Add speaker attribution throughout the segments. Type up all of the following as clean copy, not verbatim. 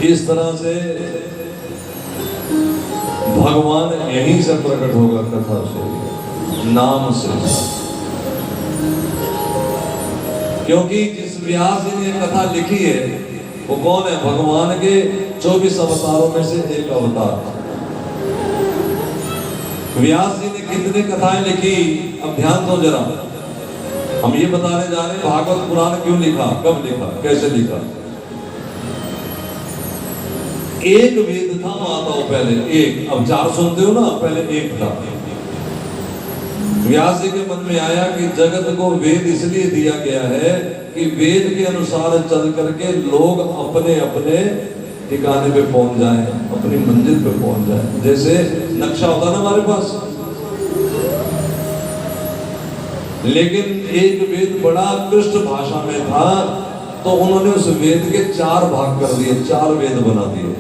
Speaker 1: इस तरह से भगवान यहीं से प्रकट होगा, कथा से, नाम से। क्योंकि जिस व्यास जी ने कथा लिखी है वो कौन है? भगवान के 24 अवतारों में से एक अवतार। व्यास जी ने कितनी कथाएं लिखी, अब ध्यान दो जरा। हम ये बताने जा रहे हैं भागवत पुराण क्यों लिखा, कब लिखा, कैसे लिखा। एक वेद था माताओं पहले, एक। अब 4 सुनते हो ना, पहले एक था। व्यास जी के मन में आया कि जगत को वेद इसलिए दिया गया है कि वेद के अनुसार चल करके लोग अपने अपने ठिकाने पे पहुंच जाएं, अपनी मंजिल पे पहुंच जाएं। जैसे नक्शा होता ना हमारे पास, लेकिन एक वेद बड़ा कृष्ण भाषा में था, तो उन्होंने उस वेद के 4 भाग कर दिए, 4 वेद बना दिए।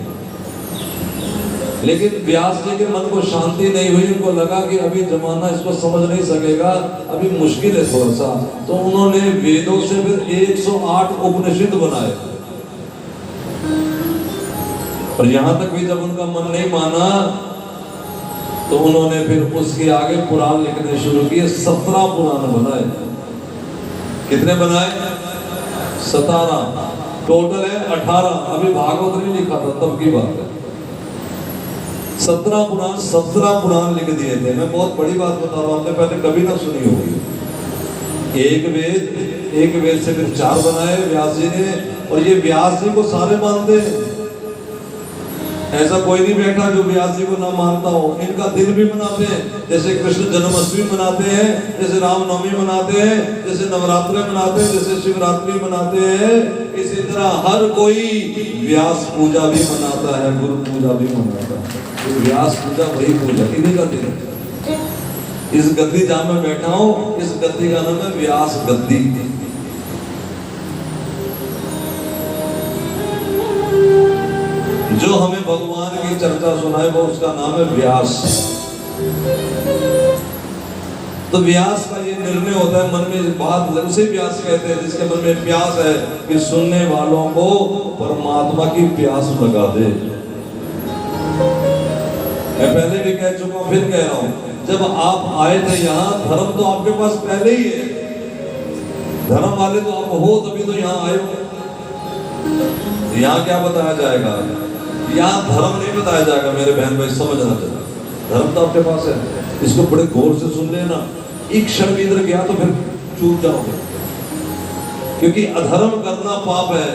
Speaker 1: लेकिन व्यास जी के मन को शांति नहीं हुई, उनको लगा कि अभी जमाना इसको समझ नहीं सकेगा, अभी मुश्किल है थोड़ा सा। तो उन्होंने वेदों से फिर 108 उपनिषद बनाए। और यहां तक भी जब उनका मन नहीं माना तो उन्होंने फिर उसके आगे पुराण लिखने शुरू किए। 17 पुराण बनाए। कितने बनाए? 17। टोटल है 18। अभी भागवत नहीं लिखा था, तब की बात है। 17 पुराण लिख दिए थे। मैं बहुत बड़ी बात बता रहा हूं, आपने पहले कभी ना सुनी होगी। एक वेद से फिर 4 बनाए व्यास जी ने। और ये व्यास जी को सारे मानते हैं, ऐसा कोई नहीं बैठा जो व्यास जी को ना मानता हो। इनका दिन भी मनाते हैं, जैसे कृष्ण जन्माष्टमी मनाते हैं, जैसे रामनवमी मनाते हैं, जैसे नवरात्रि मनाते हैं, जैसे शिवरात्रि मनाते हैं। इसी तरह हर कोई व्यास पूजा भी मनाता है, गुरु पूजा भी मनाता है। तो व्यास पूजा वही पूजा, इन्हीं का दिन है। इस गद्दी जहां मैं बैठा हूं, इस गद्दी का नाम है व्यास गद्दी। जो हमें भगवान की चर्चा सुनाए वो उसका नाम है व्यास। तो व्यास का ये निर्णय होता है मन में बात, उसे व्यास कहते हैं जिसके मन में प्यास है कि सुनने वालों को परमात्मा की प्यास लगा दे। मैं पहले भी कह चुका हूं, फिर कह रहा हूं, जब आप आए थे यहाँ, धर्म तो आपके पास पहले ही है। धर्म वाले तो आप हो, तभी तो यहाँ आए हो। यहाँ क्या बताया जाएगा? यहाँ धर्म नहीं बताया जाएगा मेरे बहन भाई, समझना चाहिए। धर्म तो आपके पास है, इसको बड़े गौर से सुन लेना। एक क्षण भी इधर गया तो फिर चूक जाओगे, क्योंकि अधर्म करना पाप है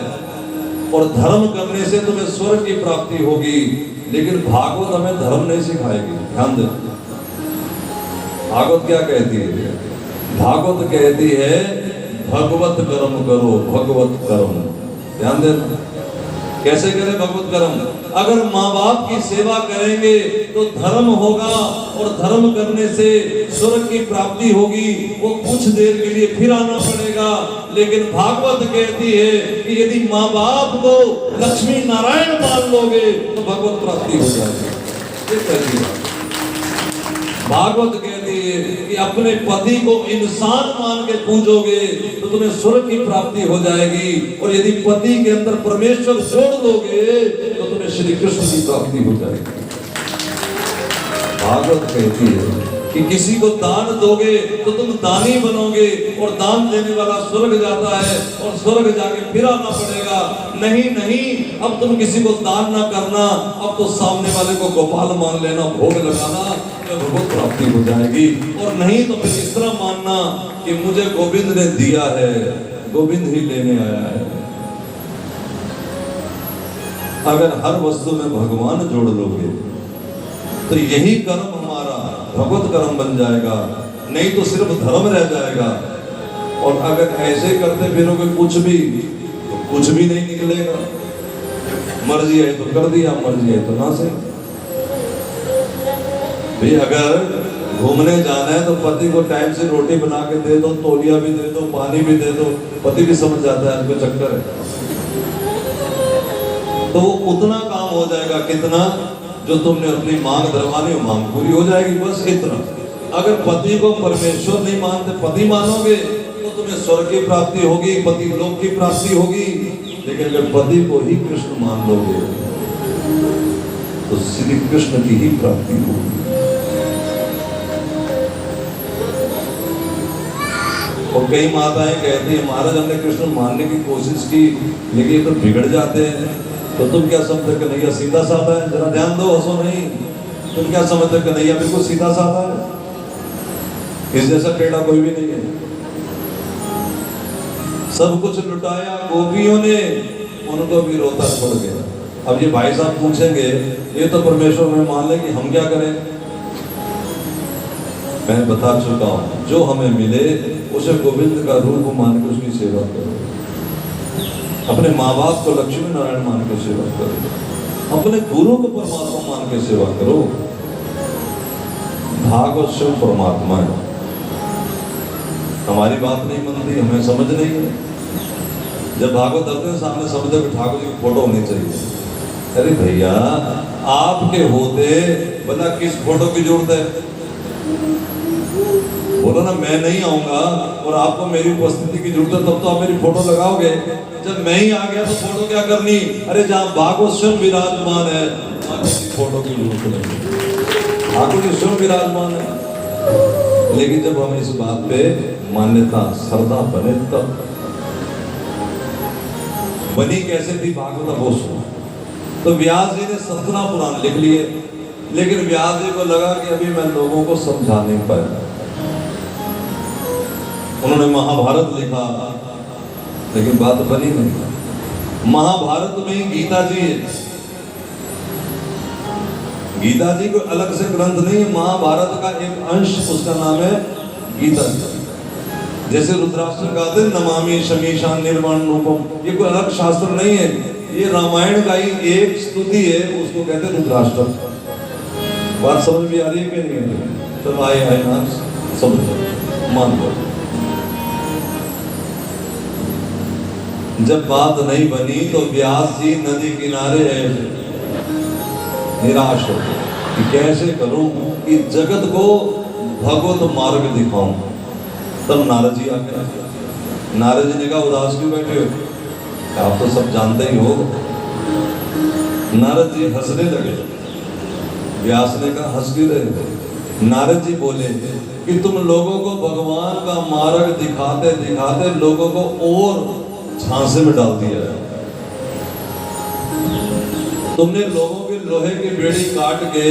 Speaker 1: और धर्म करने से तुम्हें स्वर्ग की प्राप्ति होगी। लेकिन भागवत हमें धर्म नहीं सिखाएगी। ध्यान दे, भागवत क्या कहती है? भागवत कहती है भगवत कर्म करो, भगवत कर्म। ध्यान देना, कैसे करें भगवत कर्म? अगर माँ बाप की सेवा करेंगे तो धर्म होगा, और धर्म करने से स्वर्ग की प्राप्ति होगी। वो कुछ देर के लिए फिर आना पड़ेगा। लेकिन भागवत कहती है कि यदि माँ बाप को लक्ष्मी नारायण मान लोगे तो भगवत प्राप्ति हो जाएगी। ये कहती है भागवत। कहती है कि अपने पति को इंसान मान के पूजोगे तो तुम्हें स्वर्ग की प्राप्ति हो जाएगी, और यदि पति के अंदर परमेश्वर जोड़ दोगे तो तुम्हें श्री कृष्ण की प्राप्ति हो जाएगी। भागवत कहती है कि किसी को दान दोगे तो तुम दानी बनोगे, और दान देने वाला स्वर्ग जाता है, और स्वर्ग जाके फिर आना पड़ेगा। नहीं, अब तुम किसी को दान ना करना, अब तो सामने वाले को गोपाल मान लेना, भोग लगाना, तो भगवत प्राप्ति हो जाएगी। और नहीं तो फिर इस तरह मानना कि मुझे गोविंद ने दिया है, गोविंद ही लेने आया है। अगर हर वस्तु में भगवान जोड़ लोगे तो यही कर्म हमारा भगवत कर्म बन जाएगा, नहीं तो सिर्फ धर्म रह जाएगा। और अगर ऐसे करते फिरोगे कुछ भी, तो कुछ भी नहीं निकलेगा। मर्जी है तो कर दिया, मर्जी है तो ना से। भाई अगर घूमने जाना है तो पति को टाइम से रोटी बना के दे दो, तौलिया भी दे दो, पानी भी दे दो, पति भी समझ जाता है इनको चक्कर है। तो वो उतना काम हो जाएगा कितना जो तुमने अपनी मांग धरवानी हो, मांग पूरी हो जाएगी, बस इतना। अगर पति को परमेश्वर नहीं मानते, पति मानोगे तो तुम्हें स्वर्ग की प्राप्ति होगी, पति लोक की प्राप्ति होगी। लेकिन अगर पति को ही कृष्ण मान लोगे तो श्री कृष्ण की ही प्राप्ति होगी। और कई माताएं कहती हैं महाराज हमने कृष्ण मानने की कोशिश की लेकिन ये तो बिगड़ जाते हैं। तो तुम क्या समझते कन्हैया सीधा साधा है? जरा ध्यान दो, हंसो नहीं। तुम क्या समझते कन्हैया बिल्कुल सीधा साधा है? इस जैसा टेढ़ा कोई भी नहीं है। सब कुछ लुटाया गोपियों ने, उनको भी रोता पड़ गया। अब ये भाई साहब पूछेंगे ये तो परमेश्वर में मान ले कि हम क्या करें? मैं बता चुका हूं, जो हमें मिले उसे गोविंद का रूप मान के उसकी सेवा करो। अपने माँ बाप को लक्ष्मी नारायण मान के सेवा करो। अपने गुरु को परमात्मा मान के सेवा करो। भागवत शिव परमात्मा है। हमारी बात नहीं मनती, हमें समझ नहीं है। जब भागवत अपने सामने समझो कि ठाकुर जी की फोटो होनी चाहिए, अरे भैया आपके होते बता किस फोटो की जरूरत है? बोलो ना मैं नहीं आऊंगा और आपको मेरी उपस्थिति की जरूरत है तब तो आप मेरी फोटो लगाओगे। जब मैं ही आ गया तो फोटो क्या करनी? अरे जहाँ भागवत स्वयं विराजमान है वहाँ किसी फोटो की जरूरत नहीं। ठाकुर जी स्वयं विराजमान है। लेकिन जब हम इस बात पे मान्यता श्रद्धा बने तब बनी कैसे थी भागवत वो सुना। तो व्यास जी ने सतना पुराण लिख लिए, लेकिन व्यास जी को लगा कि अभी मैं लोगों को समझा नहीं पाया। उन्होंने महाभारत लिखा लेकिन बात बनी नहीं। महाभारत में ही गीता जी है। गीता जी कोई अलग से ग्रंथ नहीं है, महाभारत का एक अंश, उसका नाम है गीता जी। जैसे रुद्राष्ट्र गाते नमामि शमीशान निर्वाण रूपम, ये कोई अलग शास्त्र नहीं है, ये रामायण का ही एक स्तुति है, उसको कहते हैं रुद्राष्ट्र। बात समझ में आ रही है कि नहीं? चलो आए ना समझो, मान लो। जब बात नहीं बनी तो व्यास जी नदी किनारे निराश हो गए कि कैसे करूं कि जगत को भगवत मार्ग दिखाऊं। तब नारद जी आ गए। नारद जी ने कहा उदास क्यों बैठे हो? आप तो सब जानते ही हो। नारद जी हंसने लगे। व्यास ने कहा हंस क्यों रहे? नारद जी बोले कि तुम लोगों को भगवान का मार्ग दिखाते दिखाते लोगों को और झांसे में डाल दिया है। तुमने लोगों के लोहे की बेड़ी काट के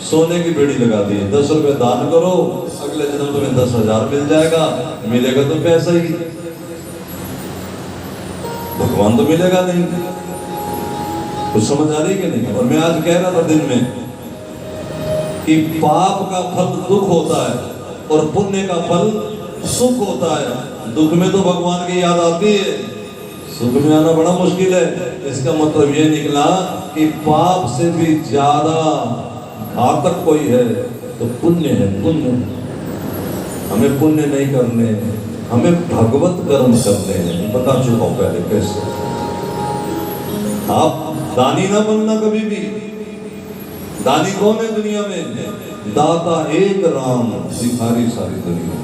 Speaker 1: सोने की बेड़ी लगा दी। 10 रुपए दान करो, अगले जन्म तुम्हें 10,000 मिल जाएगा। मिलेगा तो पैसा ही, भगवान तो मिलेगा नहीं। कुछ समझ आ रही कि नहीं? और मैं आज कह रहा था दिन में कि पाप का फल दुख होता है और पुण्य का फल सुख होता है। दुख में तो भगवान की याद आती है, सुख में आना बड़ा मुश्किल है। इसका मतलब ये निकला कि पाप से भी ज्यादा घातक कोई है तो पुण्य है। पुण्य हमें पुण्य नहीं करने, हमें भगवत कर्म करने हैं। बता चुका हूं पहले कैसे। आप दानी ना बनना कभी भी। दानी कौन है दुनिया में? दाता एक राम, भिखारी सारी दुनिया।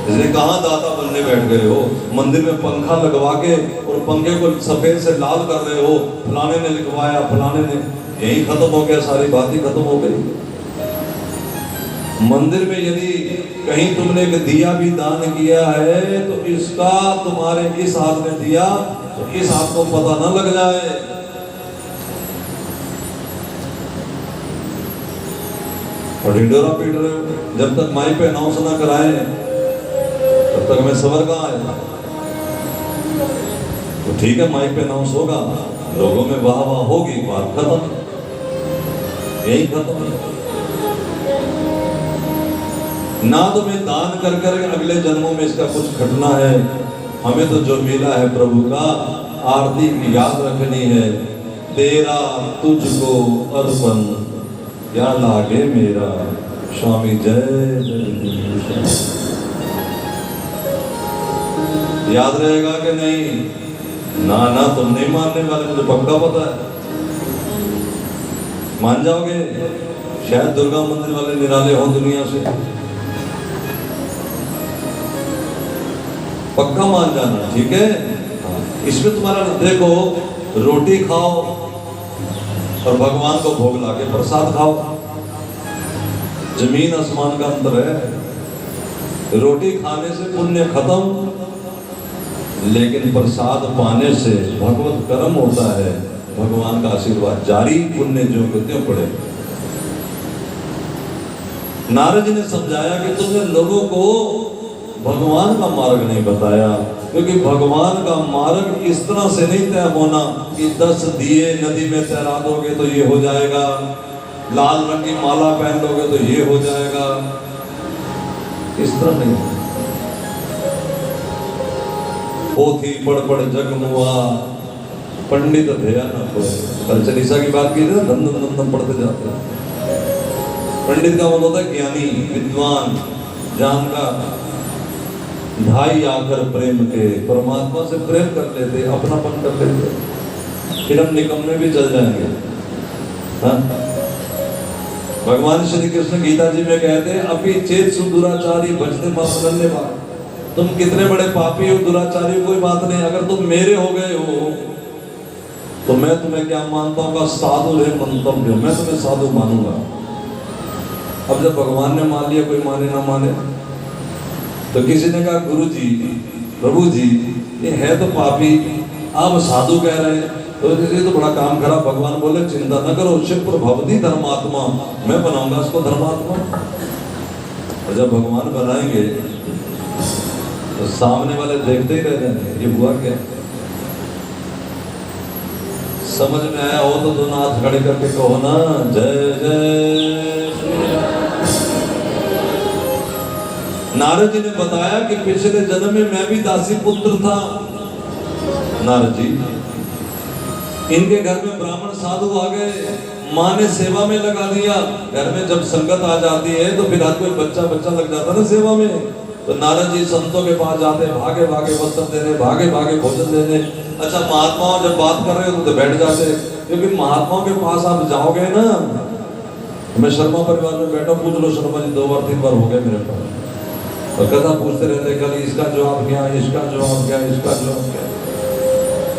Speaker 1: इसने कहा दाता बनने बैठ गए हो? मंदिर में पंखा लगवा के और पंखे को सफेद से लाल कर रहे हो, फलाने ने लिखवाया, फलाने ने, यही खत्म हो गया, सारी बात ही खत्म हो गई। मंदिर में यदि कहीं तुमने एक दिया भी दान किया है तो इसका तुम्हारे इस हाथ ने दिया तो इस हाथ को पता न लग जाए। और ढिंडोरा पीट रहे हो। जब तक माइक पे अनाउंस ना कराए तब तक हमें सबर कहाँ आएगा? तो ठीक है माइक पे अनाउंस होगा, लोगों में वाह वाह होगी, बात खत्म, यही खत्म। ना तो मैं दान कर कर अगले जन्मों में इसका कुछ घटना है। हमें तो जो मिला है प्रभु का आरती की याद रखनी है। तेरा तुझको अर्पण क्या लागे मेरा, स्वामी जय जय। याद रहेगा कि नहीं? ना ना तुम नहीं मानने वाले, मुझे पक्का पता है। मान जाओगे? शायद दुर्गा मंदिर वाले निराले हो दुनिया से, पक्का मान जाना, ठीक है? इसमें तुम्हारा देखो, रोटी खाओ और भगवान को भोग लाके प्रसाद खाओ, जमीन आसमान का अंतर है। रोटी खाने से पुण्य खत्म, लेकिन प्रसाद पाने से भगवत कर्म होता है, भगवान का आशीर्वाद जारी, पुण्य जो को त्यों पड़े। नारद जी ने समझाया कि तुमने लोगों को भगवान का मार्ग नहीं बताया, क्योंकि भगवान का मार्ग इस तरह से नहीं तय होना कि 10 दिए नदी में तैरा दोगे तो ये हो जाएगा, लाल रंग की माला पहन लोगे तो ये हो जाएगा, इस तरह नहीं। पोथी पढ़ पढ़ जग मुआ, पंडित ध्यान न कोई। कल चालीसा की बात की ना, धन धन धन पढ़ते जाते हैं। पंडित का मतलब होता है ज्ञानी, विद्वान, जानकार। ढाई आकर प्रेम के, परमात्मा से प्रेम कर लेते, अपनापन कर लेते, फिर हम निकम्मे भी चल जाएंगे। हाँ? भगवान श्री कृष्ण गीता जी में कहते हैं, अभी चेत सुदुराचारी भजते पाप धन्यवाद। तुम कितने बड़े पापी हो, दुराचारी हो, कोई बात नहीं, अगर तुम मेरे हो गए हो तो मैं तुम्हें क्या मानता हूँ, साधु है मंतव्य, मैं तुम्हें साधु मानूंगा। अब जब भगवान ने मान लिया, कोई माने ना माने, तो किसी ने कहा गुरु जी, प्रभु जी, ये है तो पापी, आप साधु कह रहे हैं, तो ये तो बड़ा काम खराब। भगवान बोले चिंता न करो, शिव भवती धर्मात्मा, मैं बनाऊंगा इसको धर्मात्मा। और जब भगवान बनाएंगे तो सामने वाले देखते ही रह जाएंगे, ये हुआ क्या। समझ में आया हो तो दोनों हाथ खड़े करके कहो ना, जय जय श्री राम। नारद जी ने बताया कि पिछले जन्म में मैं भी दासी पुत्र था। नारद जी, इनके घर में ब्राह्मण साधु आ गए, माँ ने सेवा में लगा दिया। घर में जब संगत आ जाती है तो फिर आज कोई बच्चा लग जाता ना सेवा में, तो नारद जी संतों के पास जाते, भागे भागे वस्त्र देने, भागे भागे भोजन देने। अच्छा, महात्माओं जब बात कर रहे हो तो बैठ जाते, क्योंकि महात्माओं के पास आप जाओगे ना, मैं शर्मा परिवार में बैठा, पूछ लो शर्मा जी 2 बार 3 बार हो गए मेरे पास, और कथा पूछते रहते, कल इसका जवाब क्या, इसका जवाब क्या, इसका जवाब क्या।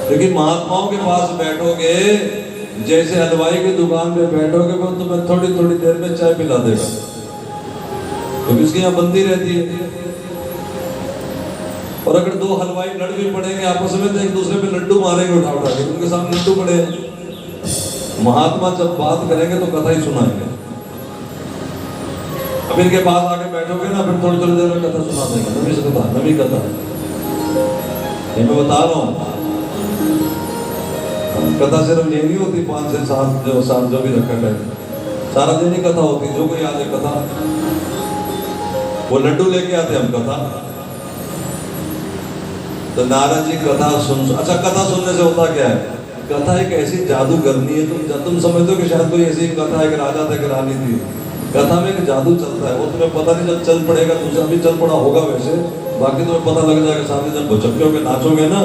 Speaker 1: क्योंकि महात्माओं के पास बैठोगे, जैसे हलवाई की दुकान पे बैठोगे, वो तुम्हें थोड़ी थोड़ी देर में चाय पिला देगा, क्योंकि उसकी यहाँ बंदी रहती है। और अगर 2 हलवाई लड़ भी पड़ेंगे आपस में, तो एक दूसरे पे लड्डू मारेंगे उठा उठा के, उनके सामने लड्डू पड़े। महात्मा जब बात करेंगे तो कथा ही सुनाएंगे। अब इनके पास आके बैठोगे ना, फिर थोड़ी थोड़ी देर में कथा सुना देंगे, नवी कथा, नवी कथा। ये मैं बता रहा हूँ, कथा सिर्फ ये नहीं होती 5 से 7 जो भी रखा है, सारा दिन ही कथा होती। जो कोई आते कथा, वो लड्डू लेके आते, हम कथा। तो नारद जी कथा सुन, अच्छा कथा सुनने से होता क्या है, कथा एक ऐसी जादू करनी है। तुम समझते हो कि शायद कोई ऐसी कथा एक राजा था, एक रानी थी। कथा में एक जादू चलता है, वो तुम्हें पता नहीं, जब चल पड़ेगा, तुझे अभी चल पड़ा होगा वैसे, बाकी तुम्हें पता लग जाएगा सामने जब भुचक्के नाचोगे ना।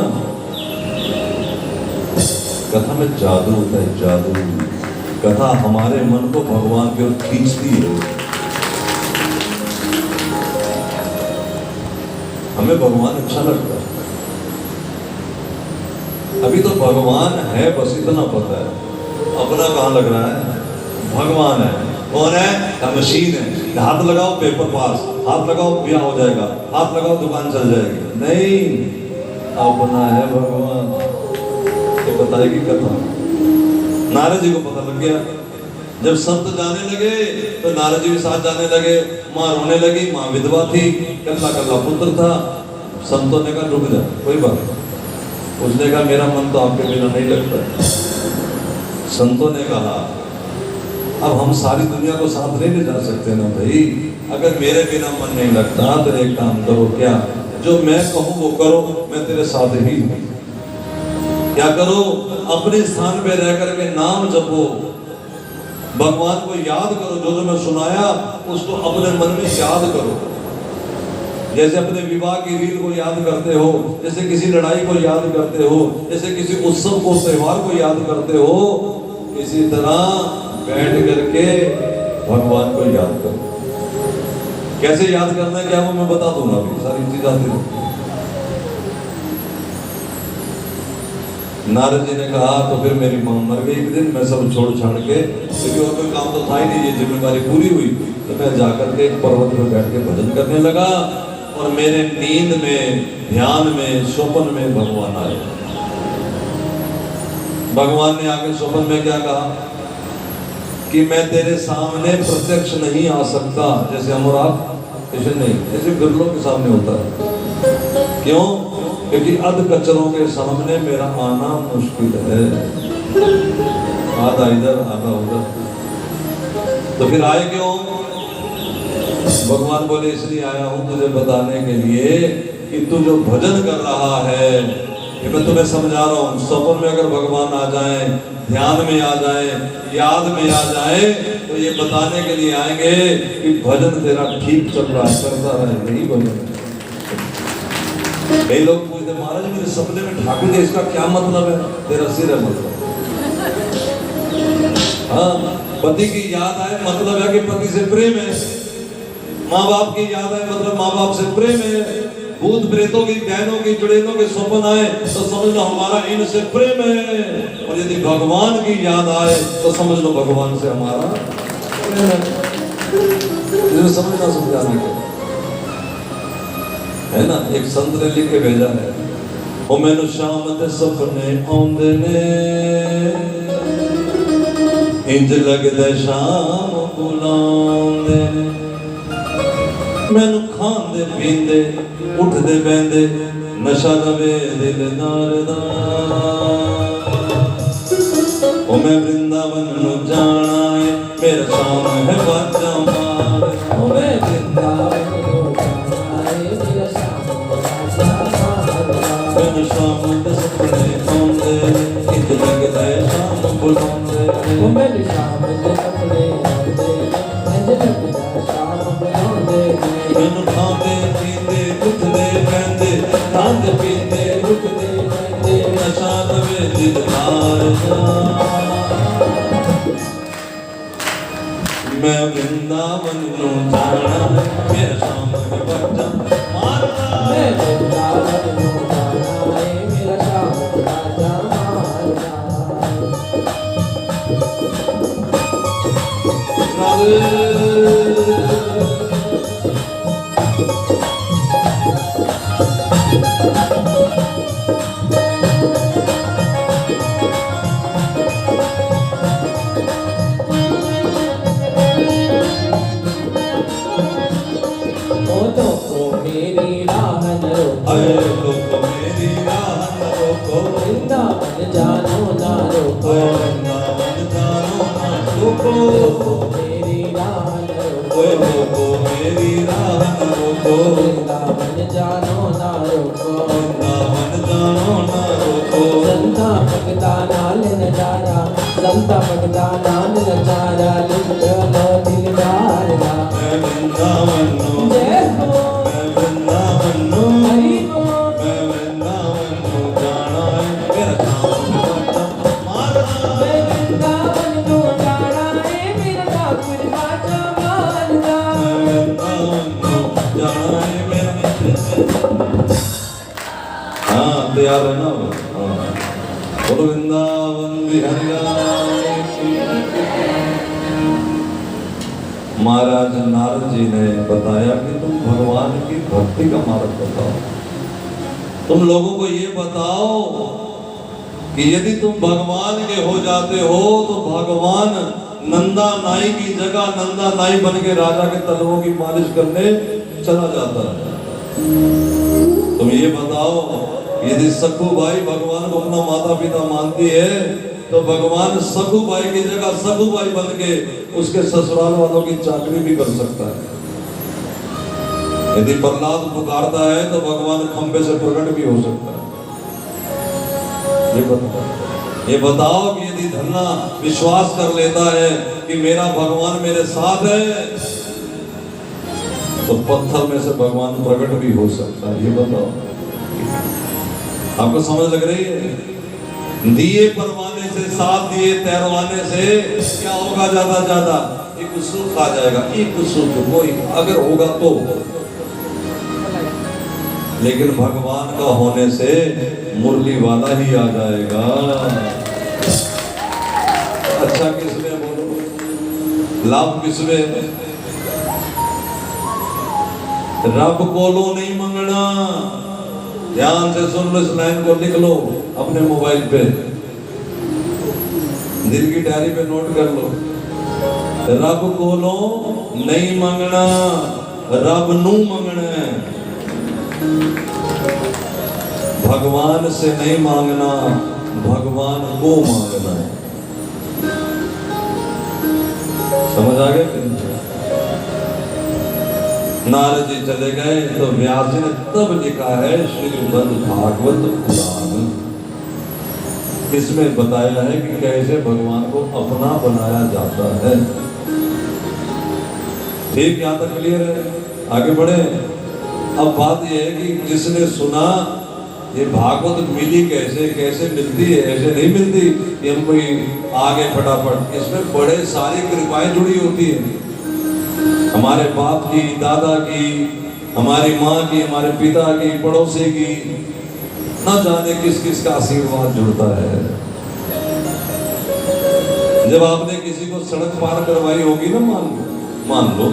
Speaker 1: कथा में जादू होता है, जादू। कथा हमारे मन को भगवान की ओर खींचती है, हमें भगवान अच्छा लगता है। अभी तो भगवान है, बस इतना पता है, अपना कहाँ लग रहा है। भगवान है, कौन है, मशीन है। हाथ लगाओ पेपर पास, हाथ लगाओ ब्याह हो जाएगा, हाथ लगाओ दुकान चल जाएगी। नहीं, अपना है भगवान, ये बताएगी कथा। नारद जी को पता लग गया। जब संत जाने लगे तो नारद जी भी साथ जाने लगे। माँ रोने लगी, माँ विधवा थी, कल्ला कल्ला पुत्र था। संतों ने कहा रुक जा, कोई बात नहीं। उसने कहा मेरा मन तो आपके बिना नहीं लगता। संतों ने कहा अब हम सारी दुनिया को साथ नहीं ले जा सकते ना भाई, अगर मेरे बिना मन नहीं लगता तो एक काम करो, क्या, जो मैं कहूँ वो करो, मैं तेरे साथ ही हूँ। क्या करो, अपने स्थान पे रह करके नाम जपो, भगवान को याद करो, जो मैं सुनाया उसको अपने मन में याद करो। जैसे अपने विवाह की रील को याद करते हो, जैसे किसी लड़ाई को याद करते हो, जैसे किसी उत्सव को, त्योहार को याद करते हो, इसी तरह बैठ करके भगवान को याद करो। कैसे याद करना है क्या वो मैं बता दूंगा, अभी सारी चीज आती है। नारद जी ने कहा तो फिर मेरी माँ मर गई एक दिन, मैं सब छोड़ छाड़ के, क्योंकि और कोई काम तो था ही नहीं, ये जिम्मेदारी पूरी हुई, तो मैं जाकर के एक पर्वत पर बैठ के भजन करने लगा। और मेरे नींद में, ध्यान में, स्वप्न में भगवान आए। भगवान ने आके स्वप्न में क्या कहा कि मैं तेरे सामने प्रत्यक्ष नहीं आ सकता, जैसे हम और आप ऐसे नहीं, जैसे बिरलों के सामने होता है। क्यों? क्योंकि अध कचरों के सामने मेरा आना मुश्किल है, आधा इधर आधा उधर। तो फिर आए क्यों? भगवान बोले इसलिए आया हूं तुझे बताने के लिए कि तू जो भजन कर रहा है, ये मैं तुम्हें समझा रहा हूं। स्वप्न में अगर भगवान आ जाए, ध्यान में आ जाए, याद में आ जाए, तो ये बताने के लिए आएंगे कि भजन तेरा ठीक चल रहा है, करता रहे, यही भजन। कई लोग पूछते महाराज मेरे सपने में ठाकुर जी, इसका क्या मतलब है? तेरा सिर है मतलब। हाँ, पति की याद आए मतलब है कि पति से प्रेम है, माँ बाप की याद आए मतलब माँ बाप से प्रेम है, भूत प्रेतों की, बहनों की, चुड़ैलों के स्वप्न आए तो समझ लो हमारा इनसे प्रेम है। और यदि भगवान की याद आए तो समझ लो भगवान से हमारा प्रेम है। समझना समझाने के है ना। एक संत ने लिख के भेजा है, ओ मैनू शाम ते सपने आउंदे ने, इंज लगदा शाम बुलाउंदे ने, मैनू खांदे पींदे उठदे बहंदे नशा रवे दिलदार दा। ओ मैं वृंदावन नू जाना है, मेरा शाम है बाजा मार। ओ मैं वृंदावन नू जाना है, मेरा शाम बाजा मार। मैनू शाम दे सपने आउंदे, इंज लगदा शाम बुलाउंदे। ओ मैनू शाम दे सपने आउंदे, इंज लगदा शाम बुलाउंदे। मैनू खांदे पींदे उठदे बहंदे, खांदे पींदे उठदे बहंदे नशा रवे दिलदार दा। मैं वृंदावन नू जाना है, मेरा शाम है बाजा मारना। मैं वृंदावन नू जाना है, मेरा शाम बाजा मारना। वृंदावन जानो ना रोको, वृंदावन जानो ना रोको, मेरी राह न रोको, मेरी राह न रोको। वृंदावन जानो ना रोको, वृंदावन जानो ना रोको। संता भगता नाल नजारा, संता भगता नाल नजारा, लिख लो दिलदार दा। मैं वृंदावन नो जय हो, मैं वृंदावन नो हरि हो, मैं वृंदावन नो जाना है, मेरा शाम बाजा मारना। मैं वृंदावन नो जाना है, मेरा ठाकुर बाजा मारना। मैं वृंदावन नो जाना है, मेरा। हाँ तैयार है ना? हाँ बोलो वृंदावन बिहारी लाल की। महाराज नारद जी ने बताया कि तुम भगवान की भक्ति का मार्ग बताओ, तुम लोगों को ये बताओ कि यदि तुम भगवान के हो जाते हो तो भगवान नंदा नाई की जगह नंदा नाई बन के राजा के तलवों की मालिश करने चला जाता है। तुम ये बताओ यदि सखू भाई भगवान को अपना माता पिता मानती है तो भगवान सखू भाई की जगह सखू भाई बन के उसके ससुराल वालों की चाकरी भी कर सकता है। यदि प्रहलाद पुकारता है तो भगवान खंबे से प्रकट भी हो सकता है। ये बताओ कि यदि धन्ना विश्वास कर लेता है कि मेरा भगवान मेरे साथ है तो पत्थर में से भगवान प्रकट भी हो सकता है। ये बताओ, आपको समझ लग रही है? दिए परवाने से, साथ दिए तैरवाने से क्या होगा? ज्यादा ज्यादा एक सुख आ जाएगा, एक सुख कोई अगर होगा तो। लेकिन भगवान का होने से मुरली वाला ही आ जाएगा। अच्छा किसमें बोलो, लाभ किसमें? रब कोलो नहीं मंगना। ध्यान से सुन लो, इस लाइन को लिख लो अपने मोबाइल पे, दिल की डायरी पे नोट कर लो। रब कोलो नहीं मंगना, रब नू मंगना है। भगवान से नहीं मांगना, भगवान को मांगना है। समझ आ गया? नारद जी चले गए तो व्यास जी ने तब लिखा है श्रीमद् भागवत पुराण। इसमें बताया है कि कैसे भगवान को अपना बनाया जाता है। ठीक, यहां तक क्लियर है? आगे बढ़े। अब बात यह है कि जिसने सुना ये भागवत मिली कैसे, कैसे मिलती है? ऐसे नहीं मिलती कि हम कोई आगे फटाफट। इसमें बड़े सारी कृपाएं जुड़ी होती है, हमारे बाप की, दादा की, हमारी माँ की, हमारे पिता की, पड़ोसी की, न जाने किस किस का आशीर्वाद जुड़ता है। जब आपने किसी को सड़क पार करवाई होगी ना, मान लो,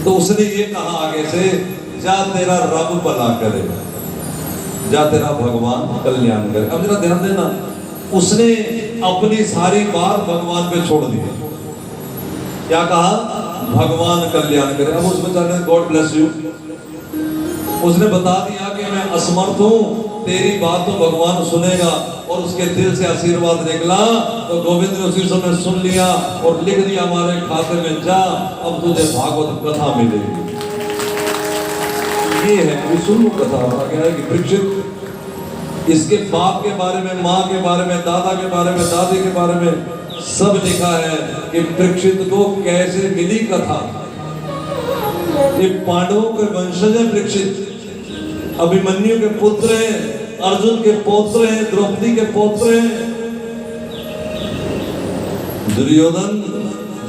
Speaker 1: तो उसने ये कहा आगे से, जा तेरा रब भला करे, जा तेरा भगवान कल्याण करे। अब जरा ध्यान देना, उसने अपनी सारी बात भगवान पे छोड़ दी। क्या कहा? भगवान कल्याण करे। अब उस बेचारे ने गॉड ब्लेस यू, उसने बता दिया कि मैं असमर्थ हूं, तेरी बात तो भगवान सुनेगा, और उसके दिल से आशीर्वाद निकला तो गोविंद ने उसी समय सुन लिया और लिख दिया हमारे खाते में, जा अब तुझे भागवत कथा मिलेगी। ये है सुनो कथा। आगे आएगी। परीक्षित, इसके बाप के बारे में, माँ के बारे में, दादा के बारे में, दादी के बारे में सब लिखा है कि परीक्षित को कैसे मिली कथा। ये पांडवों के वंशज है परीक्षित, अभिमन्यु के पुत्र हैं, अर्जुन के पौत्र हैं, द्रौपदी के पौत्र हैं। दुर्योधन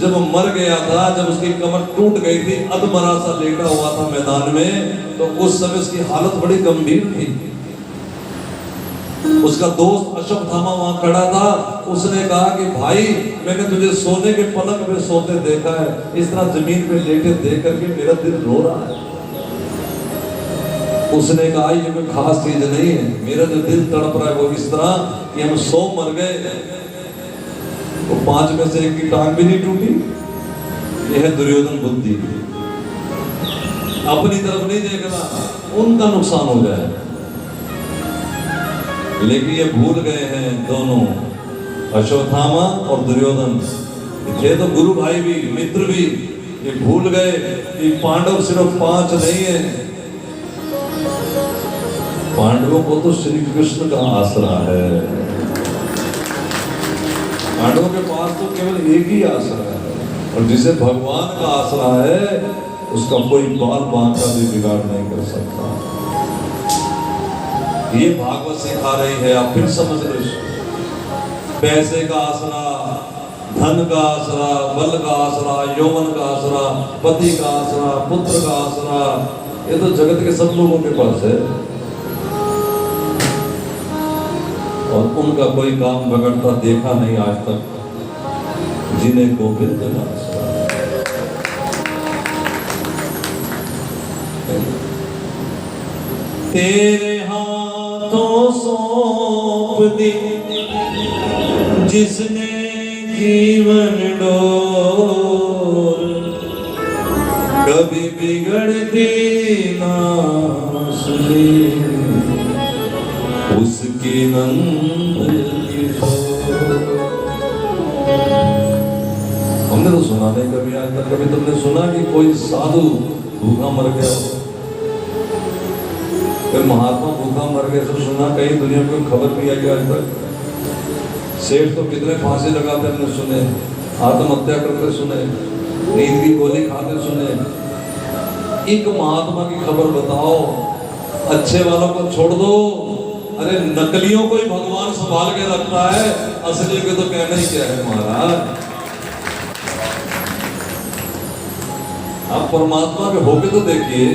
Speaker 1: जब मर गया था, जब उसकी कमर टूट गई थी, अधमरा सा लेटा हुआ था मैदान में, तो उस समय उसकी हालत बड़ी गंभीर थी। उसका दोस्त अश्वत्थामा वहां खड़ा था। उसने कहा कि भाई, मैंने तुझे सोने के पलंग पे सोते देखा है, इस तरह जमीन पे लेटे देख करके मेरा दिल रो रहा है। उसने कहा ये कोई खास चीज नहीं है, मेरा जो दिल तड़प रहा है वो इस तरह कि हम 100 मर गए तो 5 में से 1 की टांग भी नहीं टूटी। यह है दुर्योधन बुद्धि। अपनी तरफ नहीं देखना, उनका नुकसान हो जाए। लेकिन ये भूल गए हैं दोनों, अश्वत्थामा और दुर्योधन थे तो गुरु भाई भी, मित्र भी। ये भूल गए कि पांडव सिर्फ 5 नहीं है, पांडवों को तो श्री कृष्ण का आसरा है। पांडवों के पास तो केवल एक ही आसरा है, और जिसे भगवान का आसरा है उसका कोई बाल बांका भी बिगाड़ नहीं कर सकता। ये भागवत सिखा रही है। आप फिर समझ रहे, पैसे का आसरा, धन का आसरा, बल का आसरा, यौवन का आसरा, पति का आसरा, पुत्र का आसरा, ये तो जगत के सब लोगों के पास है, और उनका कोई काम बिगड़ता देखा नहीं आज तक, जिन्हें गोविंद का आसरा। तेरे हाथों सौंप दी जिसने जीवन डोर, कभी बिगड़ती ना सुनी उसकी नंद किशोर। हमने तो सुना नहीं कभी आज तक। कभी तुमने सुना कि कोई साधु भूखा मर गया हो? महात्मा भूखा मर गए तो सुना? कहीं दुनिया में कोई खबर नहीं आई आज तक। सेठ तो कितने फांसी लगाते हमने सुने, आत्महत्या करते सुने, नींद की गोली खाते सुने। एक महात्मा की खबर बताओ। अच्छे वालों को छोड़ दो, अरे नकलियों को ही भगवान संभाल के रखता है, असली के तो कहना ही क्या है महाराज। आप परमात्मा के होके तो देखिए,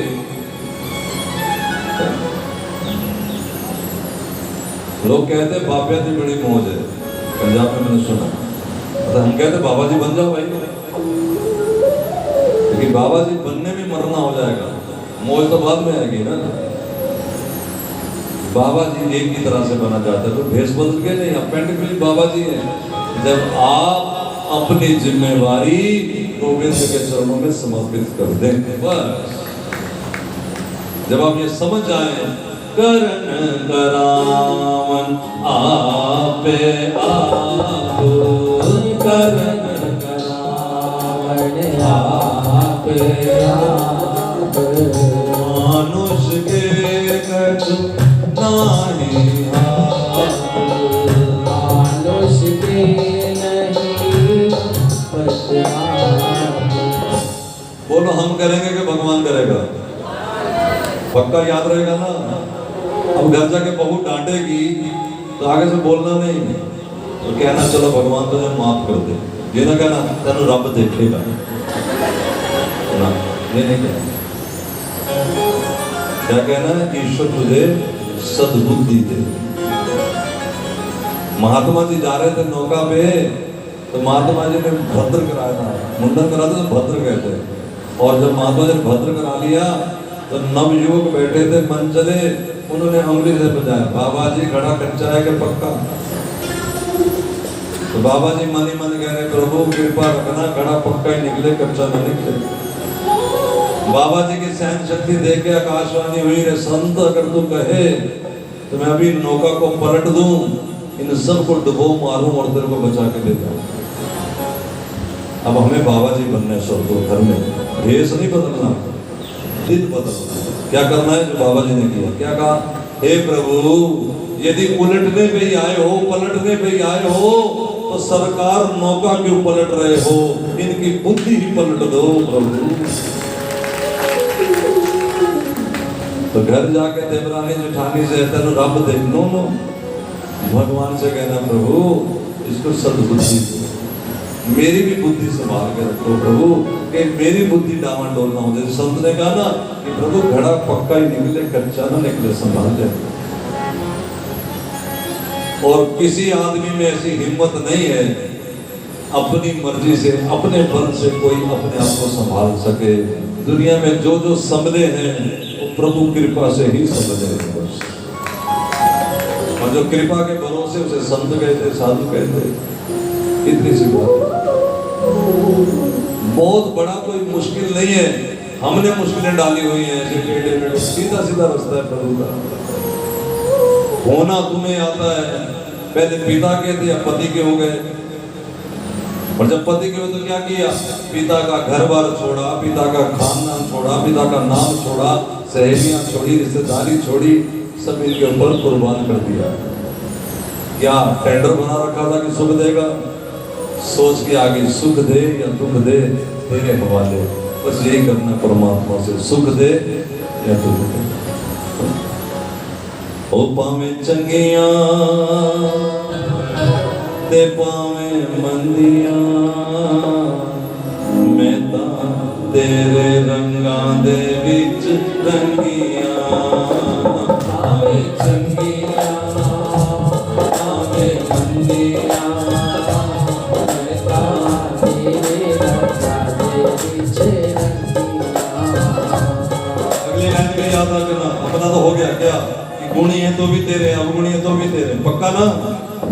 Speaker 1: लोग कहते हैं बाबा जी बड़ी मौज है, पंजाब में मैंने सुना। तो हम कहते बाबा जी बन जाओ भाई, लेकिन बाबा जी बनने में मरना हो जाएगा, मौज तो बाद में आएगी ना। बाबा जी एक ही तरह से बना जाता है, तो भेष बदल के नहीं, अपेंडिकली बाबा जी है। जब आप अपनी जिम्मेवारी गोविंद के चरणों में समर्पित कर दें, बस जब आप ये समझ आए, करण करावन आपे आप, करण करावन आपे आप, मानुष के कछ नाही हाथ, मानुष के नहीं पछतावा। बोलो हम करेंगे कि भगवान करेगा? पक्का याद रहेगा ना। अब घर जाके बहू डांटेगी तो आगे से बोलना नहीं, तो कहना चलो भगवान तुझे माफ कर दे, ये ना कहना तेन रब देखेगा ना, ये नहीं कहना। क्या कहना है? ईश्वर तुझे सद्बुद्धि दे। महात्मा जी जा रहे थे नौका पे, तो महात्मा जी ने भद्र कराया था, मुंडन कराते तो भद्र कहते, और जब महात्मा जी ने भद्र करा लिया तो नवयुवक बैठे थे मंचले, उन्होंने अंगुली से बजाया, बाबा जी घड़ा कच्चा है कि पक्का? तो बाबा जी मानी मन कह रहे, प्रभु कृपा रखना, घड़ा पक्का ही निकले, कच्चा न निकले। बाबा जी की सहन शक्ति देख के आकाशवाणी हुई, रे संत अगर तू कहे तो मैं अभी नौका को पलट दूं, इन सब को डुबो मारूं और तेरे को बचा के ले जाऊं। अब हमें बाबा जी बनने सब तो घर में भेष नहीं बदलना, दिल बदलना। क्या करना है जो बाबा जी ने किया? क्या कहा? हे प्रभु, यदि उलटने पे ही आए हो, पलटने पे ही आए हो, तो सरकार नौका क्यों पलट रहे हो? इनकी बुद्धि ही पलट दो प्रभु। तो घर जाके देवरानी जेठानी से तेन रब देख लो, भगवान से कहना प्रभु इसको सद्बुद्धि दो, मेरी भी बुद्धि संभाल के रखो प्रभु, कि मेरी बुद्धि डामाडोल ना हो। जैसे संत ने कहा ना कि प्रभु घड़ा पक्का ही निकले, कच्चा ना निकले, संभाल ले। और किसी आदमी में ऐसी हिम्मत नहीं है अपनी मर्जी से, अपने बल से कोई अपने आप को संभाल सके। दुनिया में जो जो संभले हैं वो प्रभु कृपा से ही संभले हैं बस। और जो कृपा के भरोसे उसे संत कहते, साधु कहते, इतनी सी बात। बहुत बड़ा कोई मुश्किल नहीं है, हमने मुश्किलें डाली हुई हैं ऐसे टेढ़े मेढ़े, सीधा सीधा रास्ता है प्रभु का। होना तुम्हें आता है, पहले पिता के थे, अब पति के हो गए, और जब पति के हुए तो क्या किया? पिता का घर बार छोड़ा, पिता का खानदान छोड़ा, पिता का नाम छोड़ा, सहेलियां छोड़ी, रिश्तेदारी छोड़ी, सब इनके ऊपर कुर्बान कर दिया। क्या टेंडर बना रखा था कि सुख देगा? सोच के आगे सुख दे या दुख दे तेरे हवाले, बस यही करना परमात्मा से, सुख दे या दुख दे। ओ पावे चंगिया ते पावे मंदिया, मैं ता तेरे रंगा दे विच रंगिया। पावे चंगिया पावे मंदिया, मैं ता तेरे रंगा दे विच रंगिया। अगले लाइन में याद रखना, अपना तो हो गया क्या? गुणी है तो भी तेरे, अवगुणी है तो भी तेरे, पक्का ना?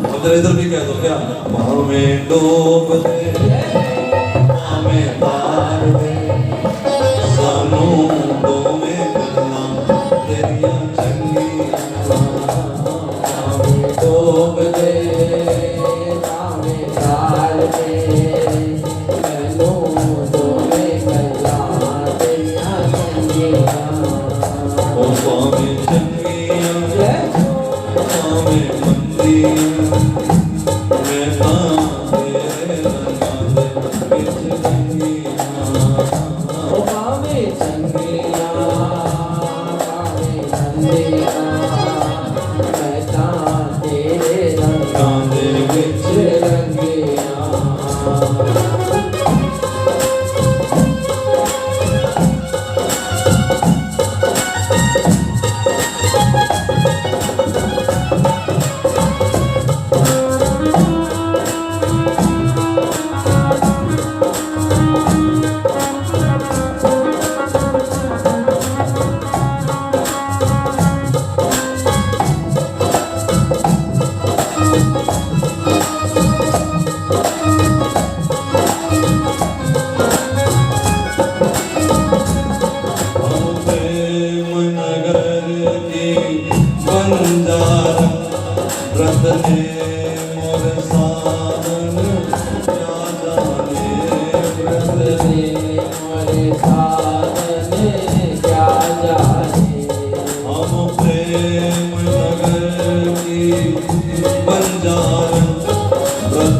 Speaker 1: और इधर भी कह दो क्या? हमें डूब दे, हमें तार दे, सानू डोमे करना तेरिया चंगिया। हमें डूब दे, हमें तार दे, सानू डोमे करना तेरिया चंगिया। ओ स्वामी चंगिया स्वामी मंदिया, मैं तेरे रंगा दे विच रंगिया। ओ पावे चंगिया पावे मंदिया, मैं तेरे रंगा दे विच रंगिया।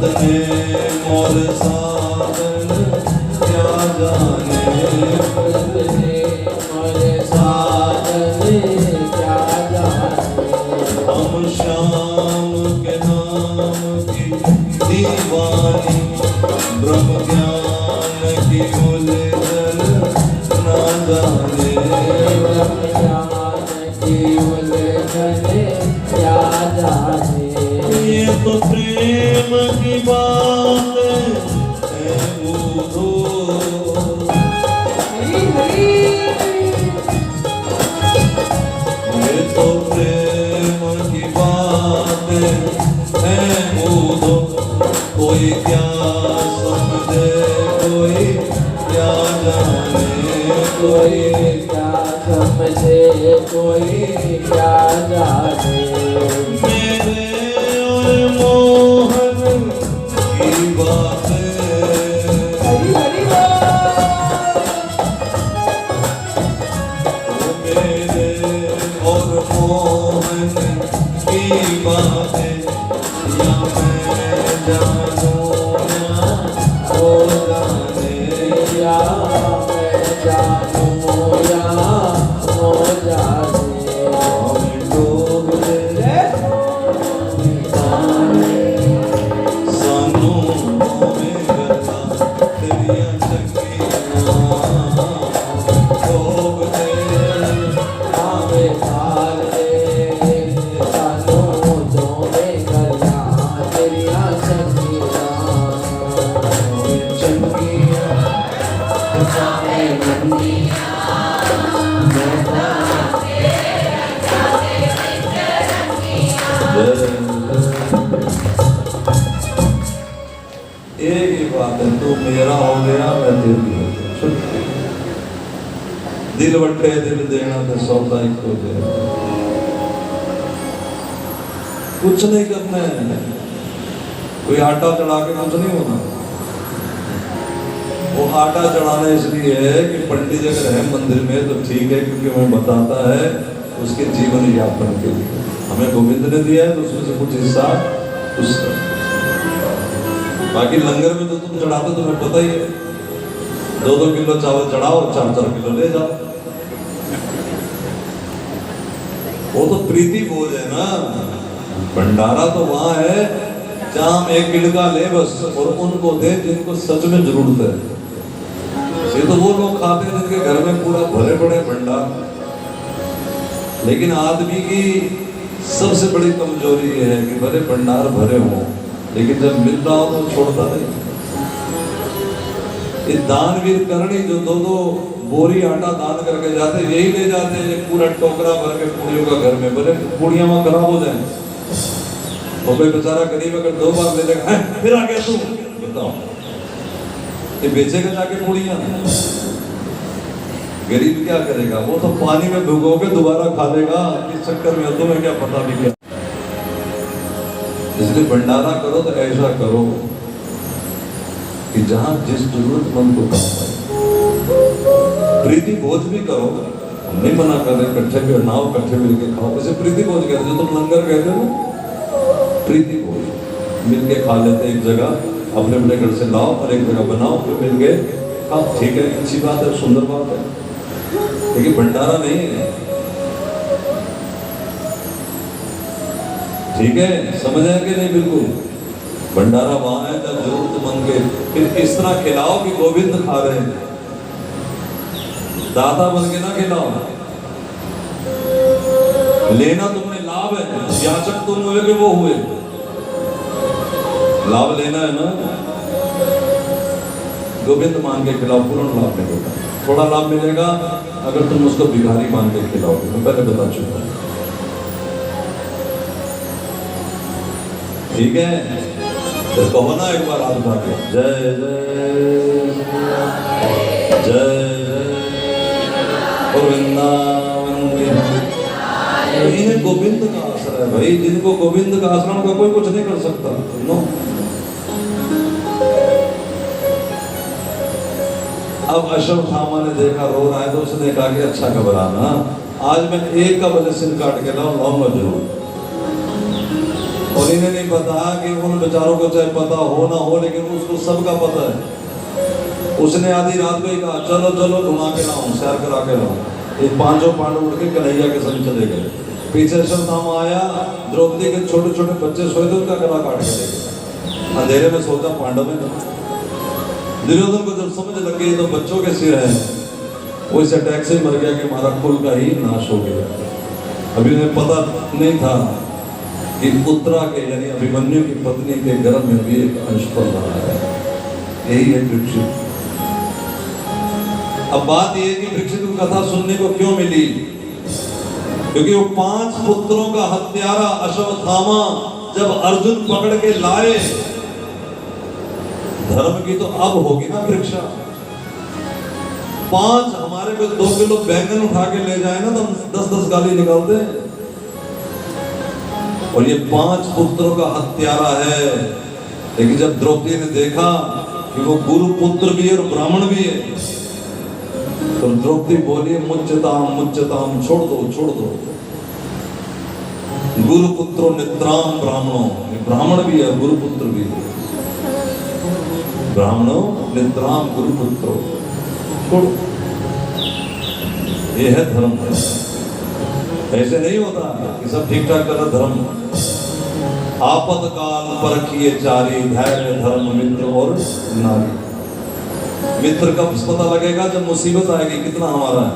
Speaker 1: बदने मोर साधन क्या जाने,
Speaker 2: बदने मोर साधन क्या जाने।
Speaker 1: हम श्याम के नाम की दीवानी, ब्रह्म ज्ञान की उलझन ना जाने,
Speaker 2: ब्रह्म ज्ञान की उलझन क्या जाने।
Speaker 1: ये तो प्रेम की बात है बूढ़ो,
Speaker 2: हरि हरि।
Speaker 1: ये तो प्रेम की बात है बूढ़ो, कोई क्या समझे कोई क्या जाने,
Speaker 2: कोई क्या समझे कोई क्या जाने।
Speaker 1: मेरे और मोहन की बातें,
Speaker 2: हरि हरि
Speaker 1: मेरे और मोहन की बातें, या मैं जानूं या वो जाने,
Speaker 2: या मैं जानूं या हो जाने।
Speaker 1: हम डूब गए सानू में गला तेरियां चंगियां, डूब गए
Speaker 2: आवे तारे सानू जोड़े गलियां तेरियां चंगियां।
Speaker 1: चंगियां
Speaker 2: जाने मंदियां
Speaker 1: एक ही बात है, तू मेरा हो गया मैं तेरी हो गया, छुट्टी। दिल वट्टे दिल देना तो सौदा ही हो गया, कुछ नहीं करना है, कोई आटा चढ़ा के कुछ नहीं होना। वो आटा चढ़ाना इसलिए है कि पंडित अगर है मंदिर में तो ठीक है, क्योंकि हमें बताता है उसके जीवन यापन के लिए। हमें गोविंद ने दिया है तो उसमें से कुछ हिस्सा उसका, बाकी लंगर में तो तुम चढ़ाते तुम्हें पता ही है, 2-2 किलो चावल चढ़ाओ, 4-4 किलो ले जाओ। वो तो प्रीति भोज है ना, भंडारा तो वहां है जहां हम एक गिड़का ले बस, और उनको दे जिनको सच में जरूरत है। ये तो वो लोग खाते हैं जिनके घर में पूरा भरे पड़े भंडार। लेकिन आदमी की सबसे बड़ी कमजोरी ये है कि भले भंडार भरे हों, लेकिन जब मिल रहा हो तो छोड़ता नहीं। ये दानवीर करणी जो 2-2 बोरी आटा दान करके जाते, यही ले जाते हैं पूरा टोकरा भर के पूड़ियों का घर में, भले पूड़ियां वहां खराब हो जाए। और कोई बेचारा गरीब अगर 2 बार ले लेगा, फिर आ गया तू, बताओ ये बेचेगा जाके पूड़ियां? गरीब क्या करेगा? वो तो पानी में भिगो के दोबारा खा लेगा। इस चक्कर में तुम्हें क्या पता भी क्या। इसलिए भंडारा करो तो ऐसा करो कि जहां जिस जरूरतमंद को काम आए। प्रीति भोज भी करो, हम नहीं मना कर रहे, इकट्ठे बनाओ, इकट्ठे मिलके खाओ। वैसे प्रीति भोज कहते जो तुम लंगर कहते हो, प्रीति भोज मिलके खा लेते एक जगह, अपने अपने घर से लाओ और एक जगह बनाओ, फिर मिलके खाओ। ठीक है, अच्छी बात है, सुंदर बात है, लेकिन भंडारा नहीं है। ठीक है, समझ आए कि नहीं? बिल्कुल भंडारा वहां है जब जरूरतमंद के, फिर इस तरह खिलाओ कि गोविंद खा रहे हैं, दाता बन के ना खिलाओ। लेना तुमने लाभ है, याचक तुम हुए कि वो हुए, लाभ लेना है ना, गोविंद मान के खिलाओ, पूर्ण लाभ मिलेगा। थोड़ा लाभ मिलेगा अगर तुम उसको भिखारी मान के खिलाओगे, मैं पहले बता चुका हूं। ठीक है, तो कहो ना एक बार हाथ उठा के, जय जय जय वृंदावन बिहारी। इन्हें गोविंद का आश्रय है भाई, जिनको गोविंद का आश्रम का कोई कुछ नहीं कर सकता। नो, अब अश्वत्थामा ने देखा रो रहा है तो उसने कहा कि अच्छा घबराना, आज मैं एक का बजे सिर काट के लाऊंगा जरूर। और इन्हें नहीं पता कि उन बेचारों को चाहे पता हो ना हो, लेकिन उसको सबका पता है। उसने आधी रात को ही कहा चलो चलो घुमा के लाऊं, सैर करा के लाऊं। ये पांचों पांडव उठ के कन्हैया के संग चले गए। पीछे श्रद्धामा आया, द्रौपदी के छोटे छोटे बच्चे सोए थे, उनका गला काट के ले गया। अंधेरे में सोचा पांडव में। दुर्योधन को जब समझ लग गई तो बच्चों के सिर है, वो इस अटैक से मर गया कि हमारा कुल का ही नाश हो गया। अभी उन्हें पता नहीं था कि उत्तरा के यानी अभिमन्यु की पत्नी के गर्भ में भी एक अंश पल रहा है। यही है परीक्षित। अब बात यह है कि परीक्षित को कथा सुनने को क्यों मिली? क्योंकि वो 5 पुत्रों का हत्यारा अश्वत्थामा जब अर्जुन पकड़ के लाए, धर्म की तो अब होगी ना परीक्षा। 5 हमारे को 2 किलो बैंगन उठा के ले जाए ना तो हम 10-10 गाली निकालते हैं। और ये 5 पुत्रों का हत्यारा है। लेकिन जब द्रौपदी ने देखा कि वो गुरु पुत्र भी है और ब्राह्मण भी है, तो द्रौपदी बोली मुच्यताम, छोड़ दो। गुरु पुत्रो नित्राम ब्राह्मणों, ब्राह्मण भी है गुरु पुत्र भी है। ब्राह्मणों नित्राम गुरु पुत्रो, छोड़ो। ये है धर्म। ऐसे नहीं होता कि सब ठीक ठाक कर धर्म। आपातकाल परखिए चारी, धैर्य धर्म मित्र और नारी। मित्र कब पता लगेगा? जब मुसीबत आएगी कितना हमारा है,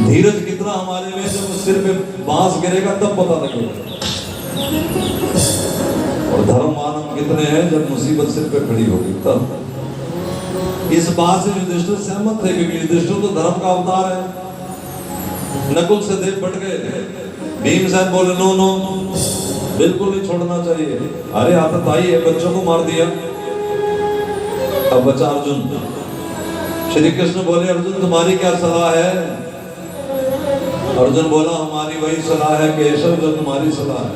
Speaker 1: धीरज कितना हमारे में, जब सिर पे बांस गिरेगा तब पता लगेगा। और धर्म मानव कितने हैं जब मुसीबत सिर पे खड़ी होगी तब। इस बात से युधिष्ठिर सहमत थे, क्योंकि युधिष्ठिर तो धर्म का अवतार है। नकुल से देव बट गए। भीमसेन बोले नो, बिल्कुल नहीं छोड़ना चाहिए। अरे आतताई है, बच्चों को मार दिया। अब बचा अर्जुन। श्री कृष्ण बोले अर्जुन तुम्हारी क्या सलाह है? अर्जुन बोला हमारी वही सलाह है केशव जो तुम्हारी सलाह है।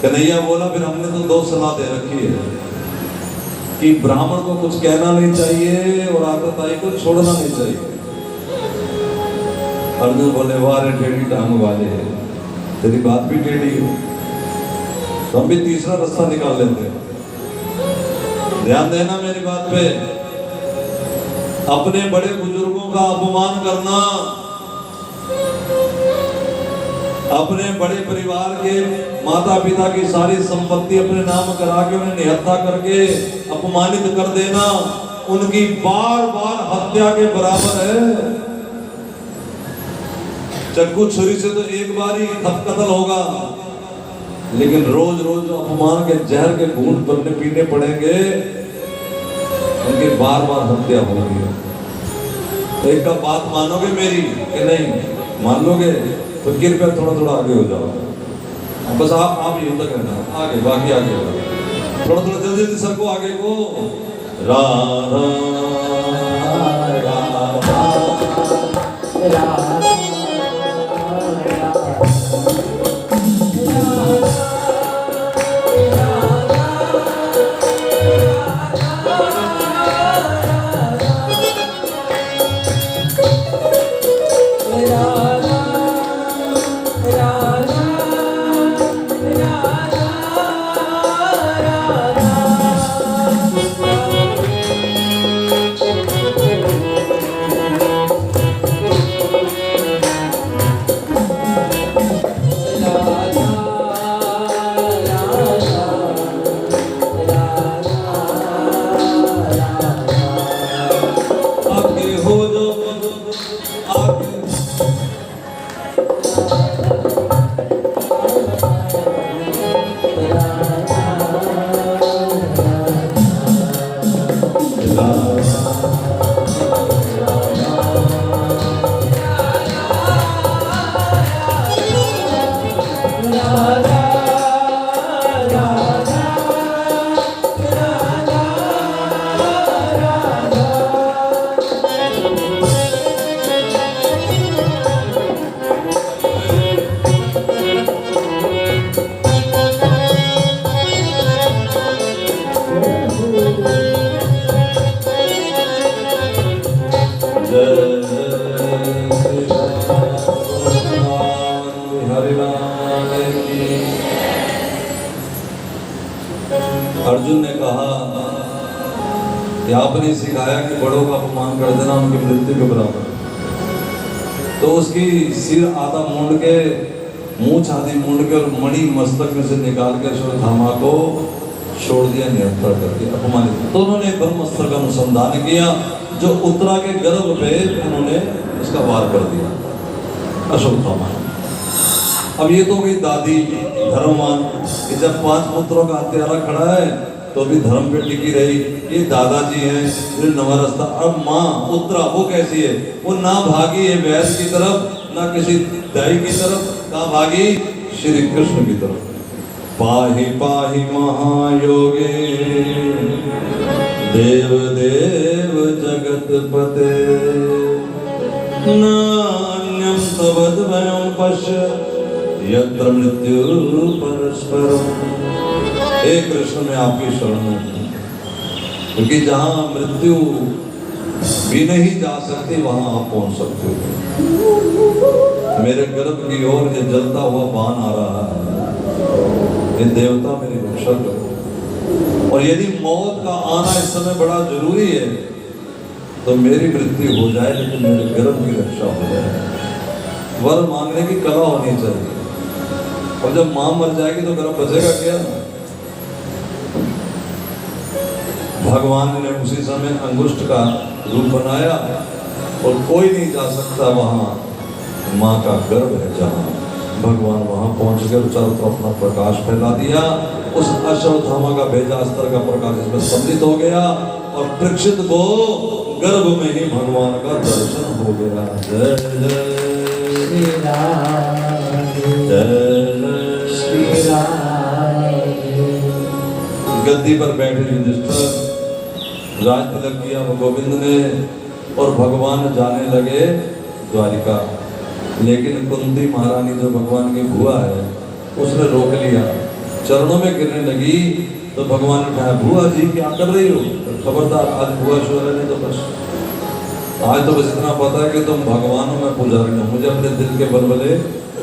Speaker 1: कन्हैया बोला फिर हमने तो 2 सलाह दे रखी है कि ब्राह्मण को कुछ कहना नहीं चाहिए और आतताई को छोड़ना नहीं चाहिए। अर्जुन बोले वाह रे टेढ़ी टांग वाले, तेरी बात भी टेढ़ी हो, तो हम भी तीसरा रास्ता निकाल लेते हैं। ध्यान देना मेरी बात पे। अपने बड़े बुजुर्गों का अपमान करना, अपने बड़े परिवार के माता पिता की सारी संपत्ति अपने नाम करा के उन्हें निहत्था करके अपमानित कर देना, उनकी बार बार हत्या के बराबर है। चाकू छुरी से तो एक बार ही कत्ल होगा, लेकिन रोज रोज अपमान के जहर के घूंट बनने पीने पड़ेंगे, उनकी बार बार हत्या होगी। तो एक का बात मानोगे मेरी कि नहीं? मान लोगे तो कृपया थोड़ा थोड़ा आगे हो जाओ। बस आप यूं तक रहना, आगे बाकी आगे थोड़ा थोड़ा जल्दी जल्दी सबको आगे को। राधा अर्जुन ने कहा कि आपने सिखाया कि बड़ों का अपमान कर देना उनकी मृत्यु के बराबर। तो उसकी सिर आधा मूंड के, मूछ आधी मूंड के और मणि मस्तक में से निकाल के अश्वत्थामा को छोड़ दिया, निहत्तर करके अपमानित। तो उन्होंने ब्रह्मास्त्र का अनुसंधान किया, जो उत्तरा के गर्भ पे उन्होंने उसका वार कर दिया अश्वत्थामा। अब ये तो गई दादी धर्मवान कि जब 5 पुत्रों का हत्यारा खड़ा है तो भी धर्म पे टिकी रही। ये दादाजी हैं जो नवरस्ता। अब माँ उत्तरा वो कैसी है? वो ना भागी है वैद्य की तरफ, ना किसी दाई की तरफ, कहाँ भागी? श्री कृष्ण की तरफ। पाहि पाहि महायोगे देव देव जगतपते नान्यं तवद्वयं पश्य यत्र मृत्यु परस्परम्। हे कृष्ण मैं आपकी शरण में हूँ, क्योंकि जहाँ मृत्यु भी नहीं जा सकती वहां आप पहुंच सकते हो। मेरे गर्भ की ओर ये जलता हुआ बाण आ रहा है, ये देवता मेरी रक्षा करो। और यदि मौत का आना इस समय बड़ा जरूरी है तो मेरी मृत्यु हो जाए, लेकिन मेरे गर्भ की रक्षा हो जाए। वर मांगने की कला होनी चाहिए। और जब मां मर जाएगी तो गर्भ बचेगा क्या? भगवान ने उसी समय अंगुष्ठ का रूप बनाया और कोई नहीं जा सकता वहां मां का गर्भ है जहां। भगवान वहां पहुंच कर चारों तरफ अपना प्रकाश फैला दिया। उस अश्वत्थामा का भेजा अस्त्र का प्रकाश इसमें सम्मिलित हो गया और परीक्षित को गर्भ में ही भगवान का दर्शन हो गया। जय जय
Speaker 2: श्री राम,
Speaker 1: जय
Speaker 2: श्री राम।
Speaker 1: गद्दी पर बैठे युधिष्ठिर राज तिलक किया गोविंद ने और भगवान जाने लगे द्वारिका। लेकिन कुंती महारानी जो भगवान की बुआ है उसने रोक लिया, चरणों में गिरने लगी। तो भगवान ने कहा बुआ जी क्या कर रही हो? तो खबरदार, आज बुआ शोर है नहीं तो बस आज तो बस इतना पता है कि तुम भगवानों में पुजारी हो। मुझे अपने दिल के बलबले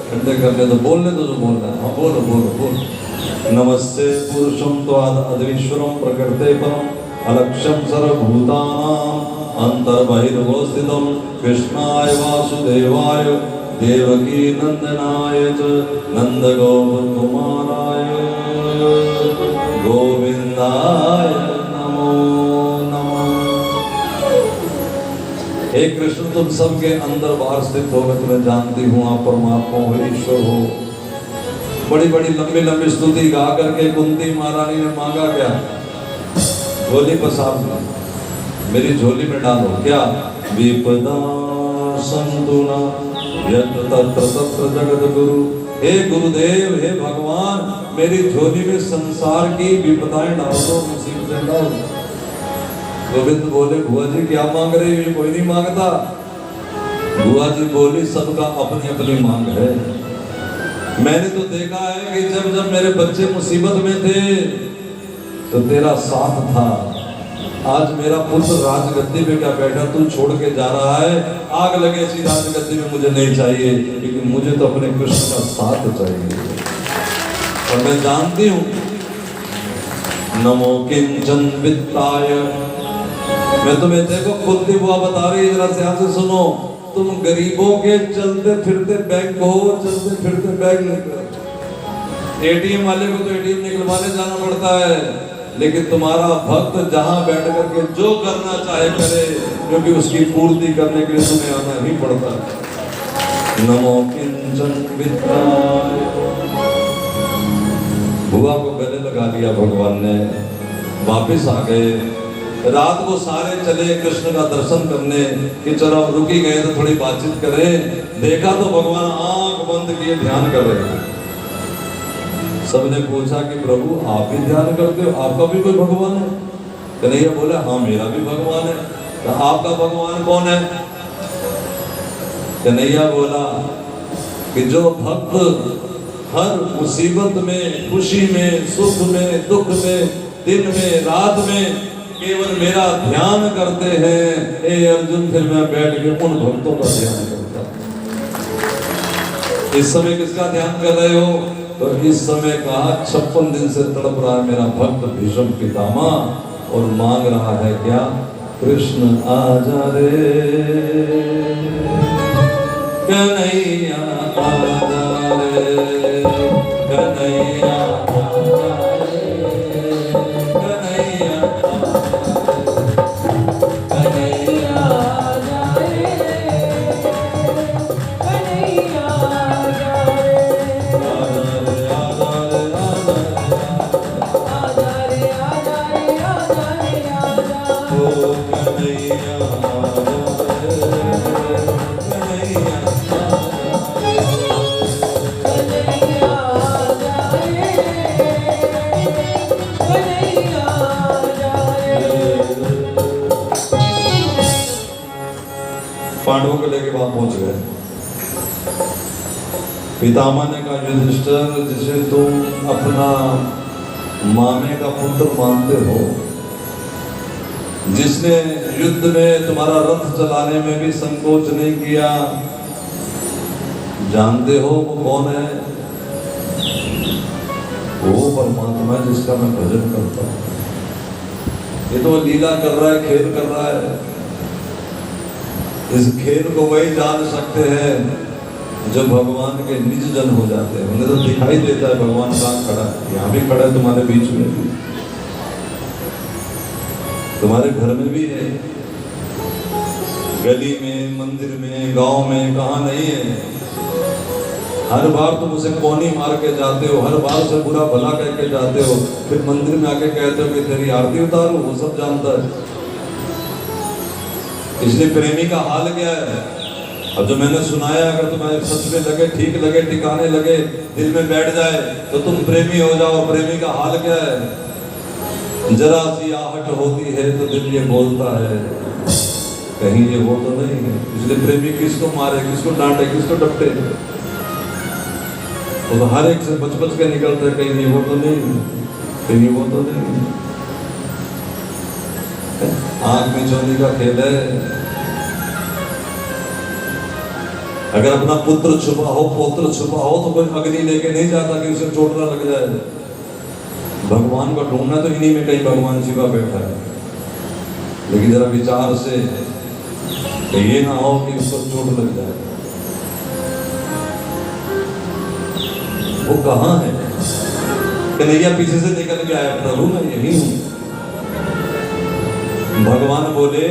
Speaker 1: ठंडे करने तो बोलने तो जो बोलना है। हाँ बोलो बोलो बोलो। नमस्ते पुरुषम तो अधीश्वरम प्रकृते परम अलक्ष्यम सर्वभूतानां अंतर्बहिर्वस्थितं कृष्णाय वासुदेवाय देवकी नंदनाय च नंदगोपकुमाराय गोविंदाय नमो नमः। हे कृष्ण तुम सबके अंदर बाहर स्थित हो, मैं तुम्हें जानती हूँ, आप परमात्मा हो, ईश्वर हो। बड़ी बड़ी लंबी लंबी स्तुति गा करके कुंती महारानी ने मांगा क्या? झोली पसार दो, मेरी झोली में डालो। क्या? विपदा संतुना यत्र तत्र तत्र जगत गुरु। हे गुरुदेव, हे भगवान, मेरी झोली में संसार की विपदाएं डाल दो, मुसीबतें डाल दो। गोविंद बोले बुआ जी क्या मांग रही हो? कोई नहीं मांगता। बुआ जी बोली सबका अपनी अपनी मांग है। मैंने तो देखा है कि जब जब मेरे बच्चे मुसीबत में थे तो तेरा साथ था। आज मेरा पुत्र राजगद्दी पे क्या बैठा, तू छोड़ के जा रहा है। आग लगे ऐसी राजगद्दी में मुझे नहीं चाहिए, लेकिन मुझे तो अपने कृष्ण का साथ चाहिए। और मैं जानती हूँ नमो किंचन वित्ताय। मैं तुम्हें देखो कुंती बुआ बता रही है, जरा ध्यान से सुनो। तुम गरीबों के चलते फिरते बैंक हो, चलते फिरते बैंक लेकर। एटीएम वाले को तो एटीएम निकलवाने जाना पड़ता है, लेकिन तुम्हारा भक्त जहां बैठ करके जो करना चाहे करे, क्योंकि उसकी पूर्ति करने के लिए तुम्हें आना ही पड़ता है। नमो किंचन वित्ताय। बुआ को गले लगा लिया भगवान ने, वापिस आ गए। रात को सारे चले कृष्ण का दर्शन करने कि चलो रुकी गए तो थोड़ी बातचीत करें। देखा तो भगवान आंख बंद किए ध्यान कर रहे थे। सबने पूछा कि प्रभु आप भी ध्यान करते हो, आपका भी कोई भगवान है? कन्हैया बोला हाँ मेरा भी भगवान है। तो आपका भगवान कौन है? कन्हैया बोला कि जो भक्त हर मुसीबत में, खुशी में, सुख में, दुख में, दिन में, रात में केवल मेरा ध्यान करते हैं। हे अर्जुन, फिर मैं बैठ के उन भक्तों का ध्यान करता हूं। इस समय किसका ध्यान कर रहे हो? तो इस समय कहा 56 दिन से तड़प रहा है मेरा भक्त भीष्म पितामह और मांग रहा है क्या? कृष्ण आजा रे कन्हैया आजा रे कन्हैया आजा रे कन्हैया
Speaker 2: कन्हैया आजा रे कन्हैया आजा रे आजा रे आजा रे आजा रे आजा
Speaker 1: ओ कन्हैया आजा रे कन्हैया
Speaker 2: कन्हैया आजा रे कन्हैया आजा रे।
Speaker 1: पांडवों को लेके वहां पहुंच गए। पितामह ने कहा युधिष्ठिर जिसे तुम अपना मामे का पुत्र मानते हो, जिसने युद्ध में तुम्हारा रथ चलाने में भी संकोच नहीं किया, जानते हो वो कौन है? वो परमात्मा है जिसका मैं भजन करता हूं। ये तो लीला कर रहा है, खेल कर रहा है। इस खेल को वही जान सकते हैं जो भगवान के निज जन हो जाते हैं। उन्हें तो दिखाई देता है भगवान कहाँ खड़ा है। यहाँ भी खड़ा है तुम्हारे बीच में, तुम्हारे घर में भी है, गली में, मंदिर में, गांव में, कहाँ नहीं है। हर बार तुम उसे कोनी मार के जाते हो, हर बार से बुरा भला कह के जाते हो, फिर मंदिर में आके कहते हो कि तेरी आरती उतारू। वो सब जानता है। इसलिए प्रेमी का हाल क्या है? अब जो मैंने सुनाया, अगर तुम्हें सच में लगे, ठीक लगे, टिकाने लगे, दिल में बैठ जाए, तो तुम प्रेमी हो जाओ। प्रेमी का हाल क्या है? जरा सी आहट होती है तो दिल ये बोलता है कहीं ये वो तो नहीं है। इसलिए प्रेमी किसको मारे, किसको डांटे, किसको डपटे, वो तो हर एक से बच के निकलते हैं। कहीं ये वो तो नहीं, कहीं ये वो तो नहीं। आंख में चोरी का खेल है। अगर अपना पुत्र छुपा हो, पौत्र छुपा हो, तो कोई अग्नि लेके नहीं जाता कि उसे चोट ना लग जाए। भगवान को ढूंढना तो इन्हीं में कहीं भगवान छिपा बैठा है। लेकिन जरा विचार से कि ये ना हो कि उसको चोट लग जाए। वो कहाँ है? कन्हैया पीछे से निकल के आया, प्रभु मैं यही हूं। भगवान बोले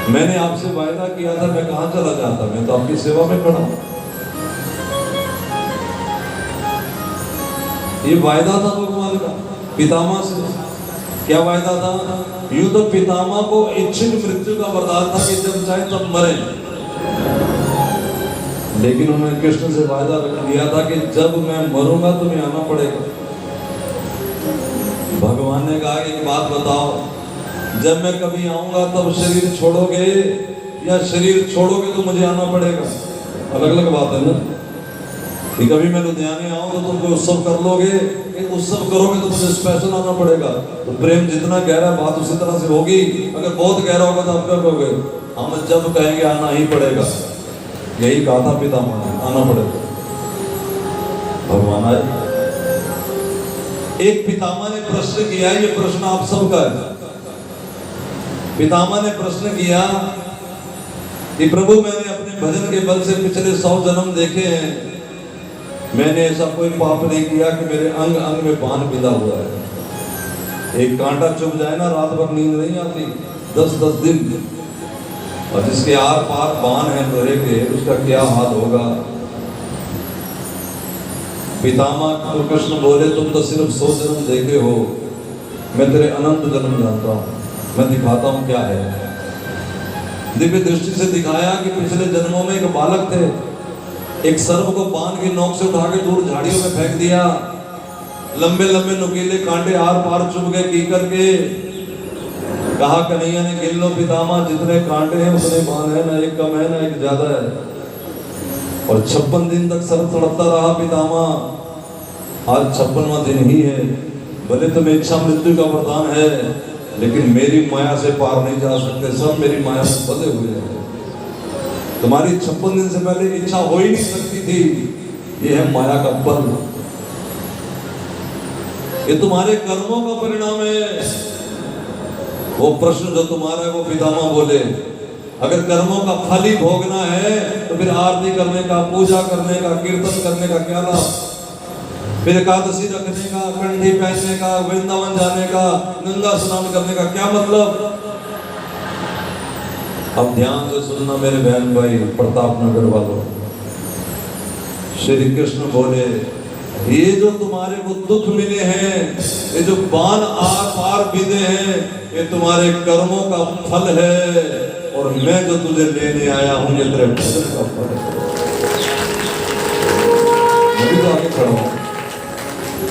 Speaker 1: मैंने आपसे वायदा किया था, मैं कहां चला जाता, मैं तो आपकी सेवा में खड़ा हूं। ये वायदा था भगवान का पितामह से। क्या वायदा था? यूं तो पितामह को इच्छित मृत्यु का वरदान था कि जब चाहे तब मरे, लेकिन उन्होंने कृष्ण से वायदा रख दिया था कि जब मैं मरूंगा तुम्हें आना पड़ेगा। भगवान ने कहा एक बात बताओ, जब मैं कभी आऊंगा तब शरीर छोड़ोगे या शरीर छोड़ोगे तो मुझे आना पड़ेगा? अलग अलग बात है ना। कि कभी मैं लुधियाने आऊं तो तुम कोई उत्सव कर लोगे, एक उत्सव करोगे तो मुझे स्पेशल आना पड़ेगा। तो प्रेम जितना गहरा बात उसी तरह से होगी। अगर बहुत गहरा होगा तो आप क्या कहोगे? हम जब कहेंगे आना ही पड़ेगा। यही कहा था पितामह ने, आना पड़ेगा। भगवान आए। एक पितामह ने प्रश्न किया, ये प्रश्न आप सबका है। पितामह ने प्रश्न किया कि प्रभु मैंने अपने भजन के बल से पिछले 100 जन्म देखे हैं, मैंने ऐसा कोई पाप नहीं किया कि मेरे अंग अंग में बाण बिंधा हुआ है। एक कांटा चुभ जाए ना, रात भर नींद नहीं आती, 10-10 दिन। और जिसके आर पार बाण है लोहे के, उसका क्या हाल होगा? पितामह को कृष्ण बोले तुम तो सिर्फ 100 जन्म देखे हो, मैं तेरे अनंत जन्म जानता हूं, मैं दिखाता हूं क्या है। दिव्य दृष्टि से दिखाया कि पिछले जन्मों में एक बालक थे, एक सर्प को बाण की नोक से उठा के दूर झाड़ियों में फेंक दिया, लंबे लंबे नुकीले कांटे आर पार चुभ गए कीकर के। कहा कन्हैया ने गिन लो पितामह, जितने कांटे हैं उतने बाण है, ना एक कम है ना एक ज्यादा है। और 56 दिन तक सर्प तड़पता रहा पितामह। आज 56वां दिन ही है। भले तुम्हें इच्छा मृत्यु का वरदान है, लेकिन मेरी माया से पार नहीं जा सकते, सब मेरी माया में बंधे हुए हैं। तुम्हारी 56 दिन से पहले इच्छा हो ही नहीं सकती थी। ये है माया का बल, ये तुम्हारे कर्मों का परिणाम है। वो प्रश्न जो तुम्हारा है वो पितामह बोले, अगर कर्मों का फल ही भोगना है तो फिर आरती करने का, पूजा करने का, कीर्तन करने का क्या लाभ? फिर एकादशी रखने का, कंठी पहनने का, वृंदावन जाने का, गंगा स्नान करने का क्या मतलब? अब ध्यान से सुनना मेरे बहन भाई, प्रताप नगर वालों। श्री कृष्ण बोले, ये जो तुम्हारे को दुख मिले हैं, ये जो बाण आर पार बिंदे हैं, ये तुम्हारे कर्मों का फल है, और मैं जो तुझे लेने आया हूं ये तेरे भजन का फल है। मैं भी तो आगे खड़ा हूं।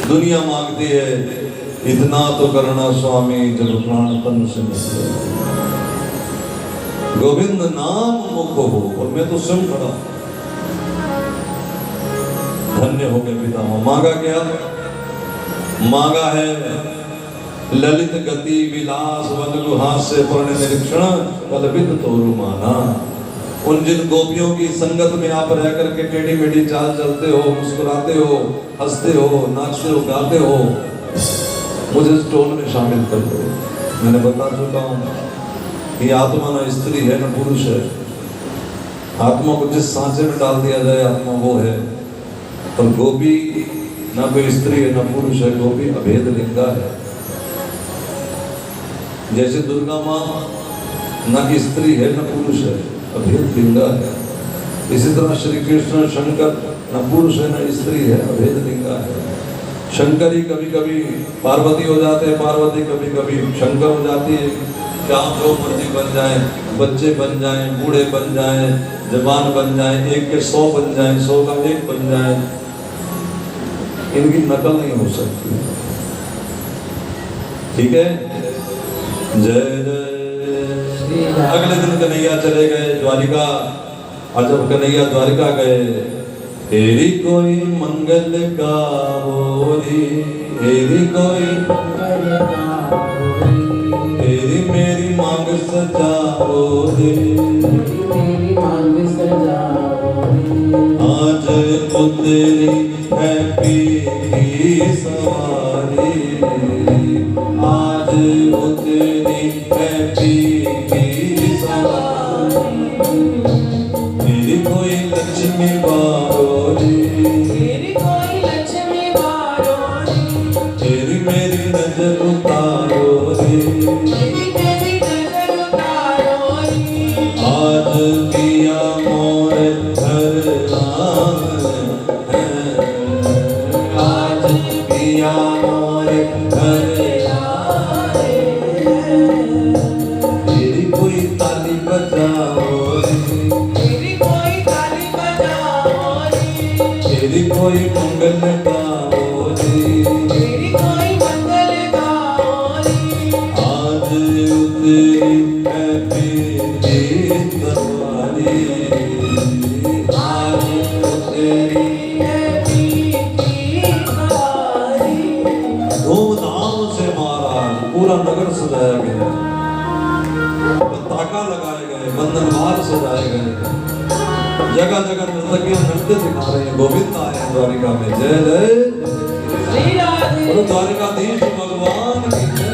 Speaker 1: दुनिया मांगती है इतना तो करना स्वामी जब प्राण तन से निकले, गोविंद नाम मुख हो, और मैं तो स्वयं खड़ा। धन्य हो गए पितामह। मांगा क्या? मांगा है ललित गति विलास वन गुहास्य पर्ण निरीक्षण कलबित तोरु माना। उन जिन गोपियों की संगत में आप रह करके टेढ़ी मेढ़ी चाल चलते हो, मुस्कुराते हो, हंसते हो, नाचते हो, गाते हो, मुझे इस टोल में शामिल कर दो। मैंने बता चुका हूँ कि आत्मा न स्त्री है न पुरुष है। आत्मा को जिस सांचे में डाल दिया जाए आत्मा वो है, और गोपी न कोई स्त्री है न पुरुष है, गोपी अभेद लिंगा है। जैसे दुर्गा माँ न स्त्री है न पुरुष है, अभेद लिंगा है, इसी तरह श्री कृष्ण शंकर न पुरुष है न स्त्री है, अभेद लिंगा है। शंकर ही कभी कभी पार्वती हो जाते हैं, पार्वती कभी कभी शंकर हो जाती है। क्या हम लोग मर्जी बन जाएं, बच्चे बन जाएं, बूढ़े बन जाएं, जवान बन जाएं, एक के 100 बन जाएं, 100 का 1 बन जाएं, इनकी नकल नहीं हो सकती। ठीक है, जय जय। अगले दिन कन्हैया चले गए द्वारिका, और जब कन्हैया द्वारिका गए, तेरी कोई मंगल गावोरी, तेरी कोई तेरी मेरी मांग सजाओरी,
Speaker 2: मेरी मांग सजाओरी।
Speaker 1: आज तेरी है पी की सवारी, आज तेरी है पी की सवारी। तेरी कोई लक्ष्मी बारोरी,
Speaker 2: तेरी कोई लक्ष्मी बारोरी।
Speaker 1: तेरी मेरी नजर उतारोरी,
Speaker 2: तेरी मेरी नजर उतारोरी।
Speaker 1: आज किया मोर घर आए, आज किया मोर घर आए। तेरी कोई ताली बजाओरी,
Speaker 2: तेरी कोई ताली बजाओरी।
Speaker 1: तेरी कोई मंगल गाओरी,
Speaker 2: तेरी कोई मंगल गाओरी।
Speaker 1: आज तेरी है पीर सवारी, आज तेरी
Speaker 2: है पीर की सवारी।
Speaker 1: धूमधाम से महाराज पूरा नगर सजाया गया, पताका लगाए गए, बंधनवार सजाए गए, जगह जगह नर्तकियां नृत्य दिखा रहे हैं। गोविंद आए हैं द्वारिका में। जय जय
Speaker 2: श्री राधे।
Speaker 1: बोलो द्वारिकाधीश भगवान की जय।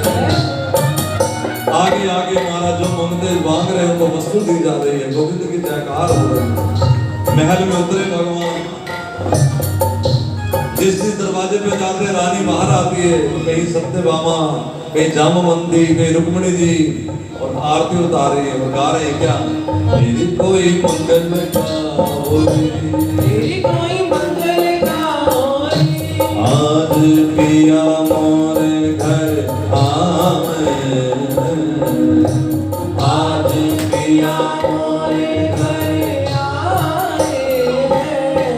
Speaker 1: आगे आगे महाराज जो मंगते मांग रहे हैं उनको वस्तु दी जा रही है, गोविंद की जयकार हो रही है। महल में उतरे भगवान, जिस दरवाजे पे जाते रानी बाहर आती है, कहीं सत्यभामा, कहीं जामवंती, कहीं रुक्मिणी जी, और आरती उतार रही है और गा रहे हैं क्या? मेरी कोई मंगल गाओरी,
Speaker 2: तेरी कोई मंगल गाओरी।
Speaker 1: आज पिया मोरे घर आए, आज पिया
Speaker 2: मोरे घर आए हैं।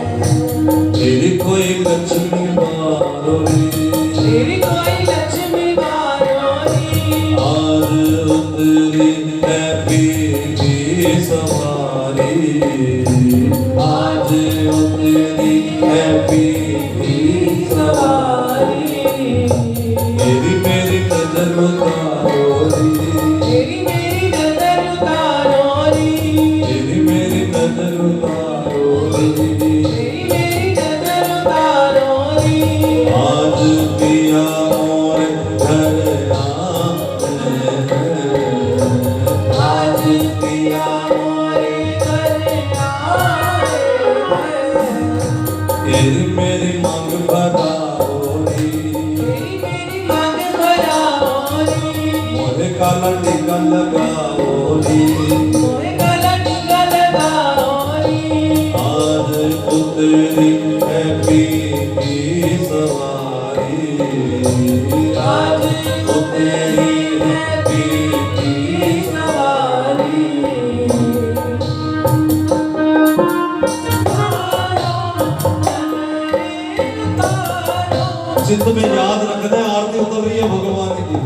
Speaker 1: तेरी कोई लक्ष्मी बारोरी,
Speaker 2: तेरी कोई लक्ष्मी बारोरी।
Speaker 1: आज उतरी है पीर की सवारी, आज उतरी है पीर की सवारी। तेरी मेरी नजर उतारोरी,
Speaker 2: तेरी मेरी नजर उतारोरी।
Speaker 1: तेरी मेरी नजर काला टीका लगाओ री,
Speaker 2: मोहे काला टीका लगाओ री।
Speaker 1: आज उतरी है पीर की सवारी,
Speaker 2: आज उतरी है पीर की सवारी।
Speaker 1: चित्त में याद रखना है आरती उतर रही है भगवान की।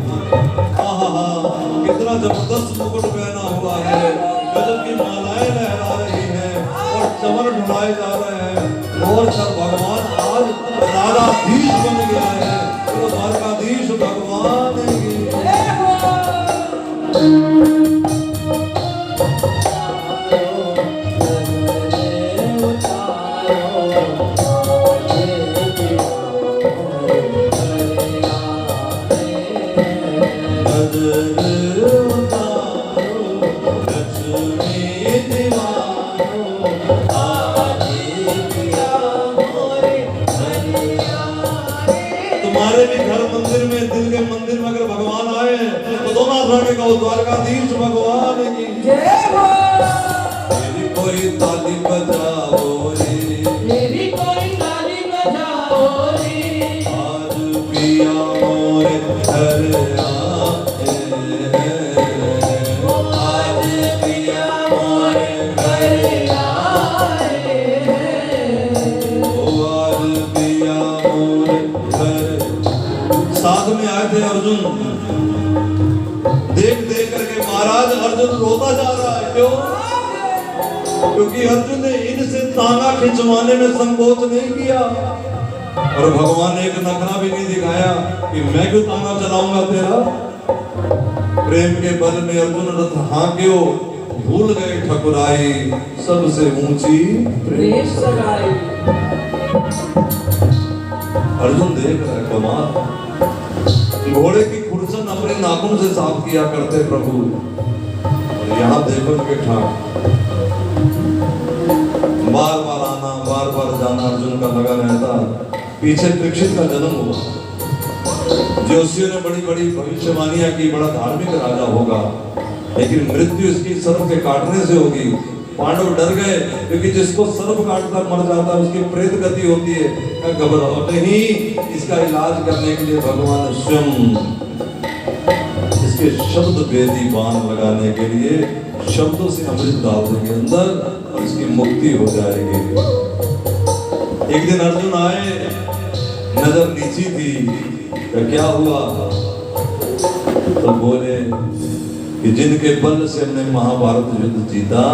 Speaker 1: आहा, कितना जबरदस्त मुकुट पहना हुआ है, गजब की मालाएं लहरा रही हैं और चमर ढुलाए जा रहे हैं और सब भगवान आज राधाधीश बन गया है, तो द्वारकाधीश भगवान की। तुम्हारे भी घर मंदिर में, दिल के मंदिर में अगर भगवान आए तो दोनों हाथ का द्वारकाधीश भगवान की
Speaker 2: जय हो।
Speaker 1: मेरी कोई ताली बजाओ रे,
Speaker 2: मेरी कोई ताली बजाओ रे।
Speaker 1: आज पिया मोरे घर आए,
Speaker 2: आज पिया मोरे घर आए।
Speaker 1: ओ आज पिया मोरे घर। साथ में आए थे अर्जुन, देख देख करके महाराज अर्जुन रोता जा रहा है। क्यों? क्योंकि अर्जुन ने इनसे तांगा खिंचवाने में संकोच नहीं किया और भगवान ने एक नखरा भी नहीं दिखाया कि मैं क्यों तांगा चलाऊंगा तेरा। प्रेम के बल में अर्जुन रथ हांक्यो, भूल गए ठकुराई, सबसे ऊंची
Speaker 2: प्रेम सगाई।
Speaker 1: अर्जुन देख रहा है कमाल, घोड़े की खुरसन अपने नाखून से साफ किया करते प्रभु, और यहाँ देखो इनके ठाक बार बार आना बार बार जाना अर्जुन का लगा रहता। पीछे परीक्षित का जन्म हुआ, ज्योतिषियों ने बड़ी बड़ी भविष्यवाणियां की, बड़ा धार्मिक राजा होगा, लेकिन मृत्यु इसकी सर्प के काटने से होगी। पांडव डर गए क्योंकि जिसको सर्प काटता मर जाता है उसकी प्रेत गति होती है। घबराओ नहीं, इसका इलाज करने के लिए भगवान स्वयं इसके शब्द वेदी बाण लगाने के लिए शब्दों से अमृत डाल देंगे अंदर और इसकी मुक्ति हो जाएगी। एक दिन अर्जुन आए, नजर नीची थी, तो क्या हुआ? तो बोले कि जिनके बल से हमने महाभारत युद्ध जीता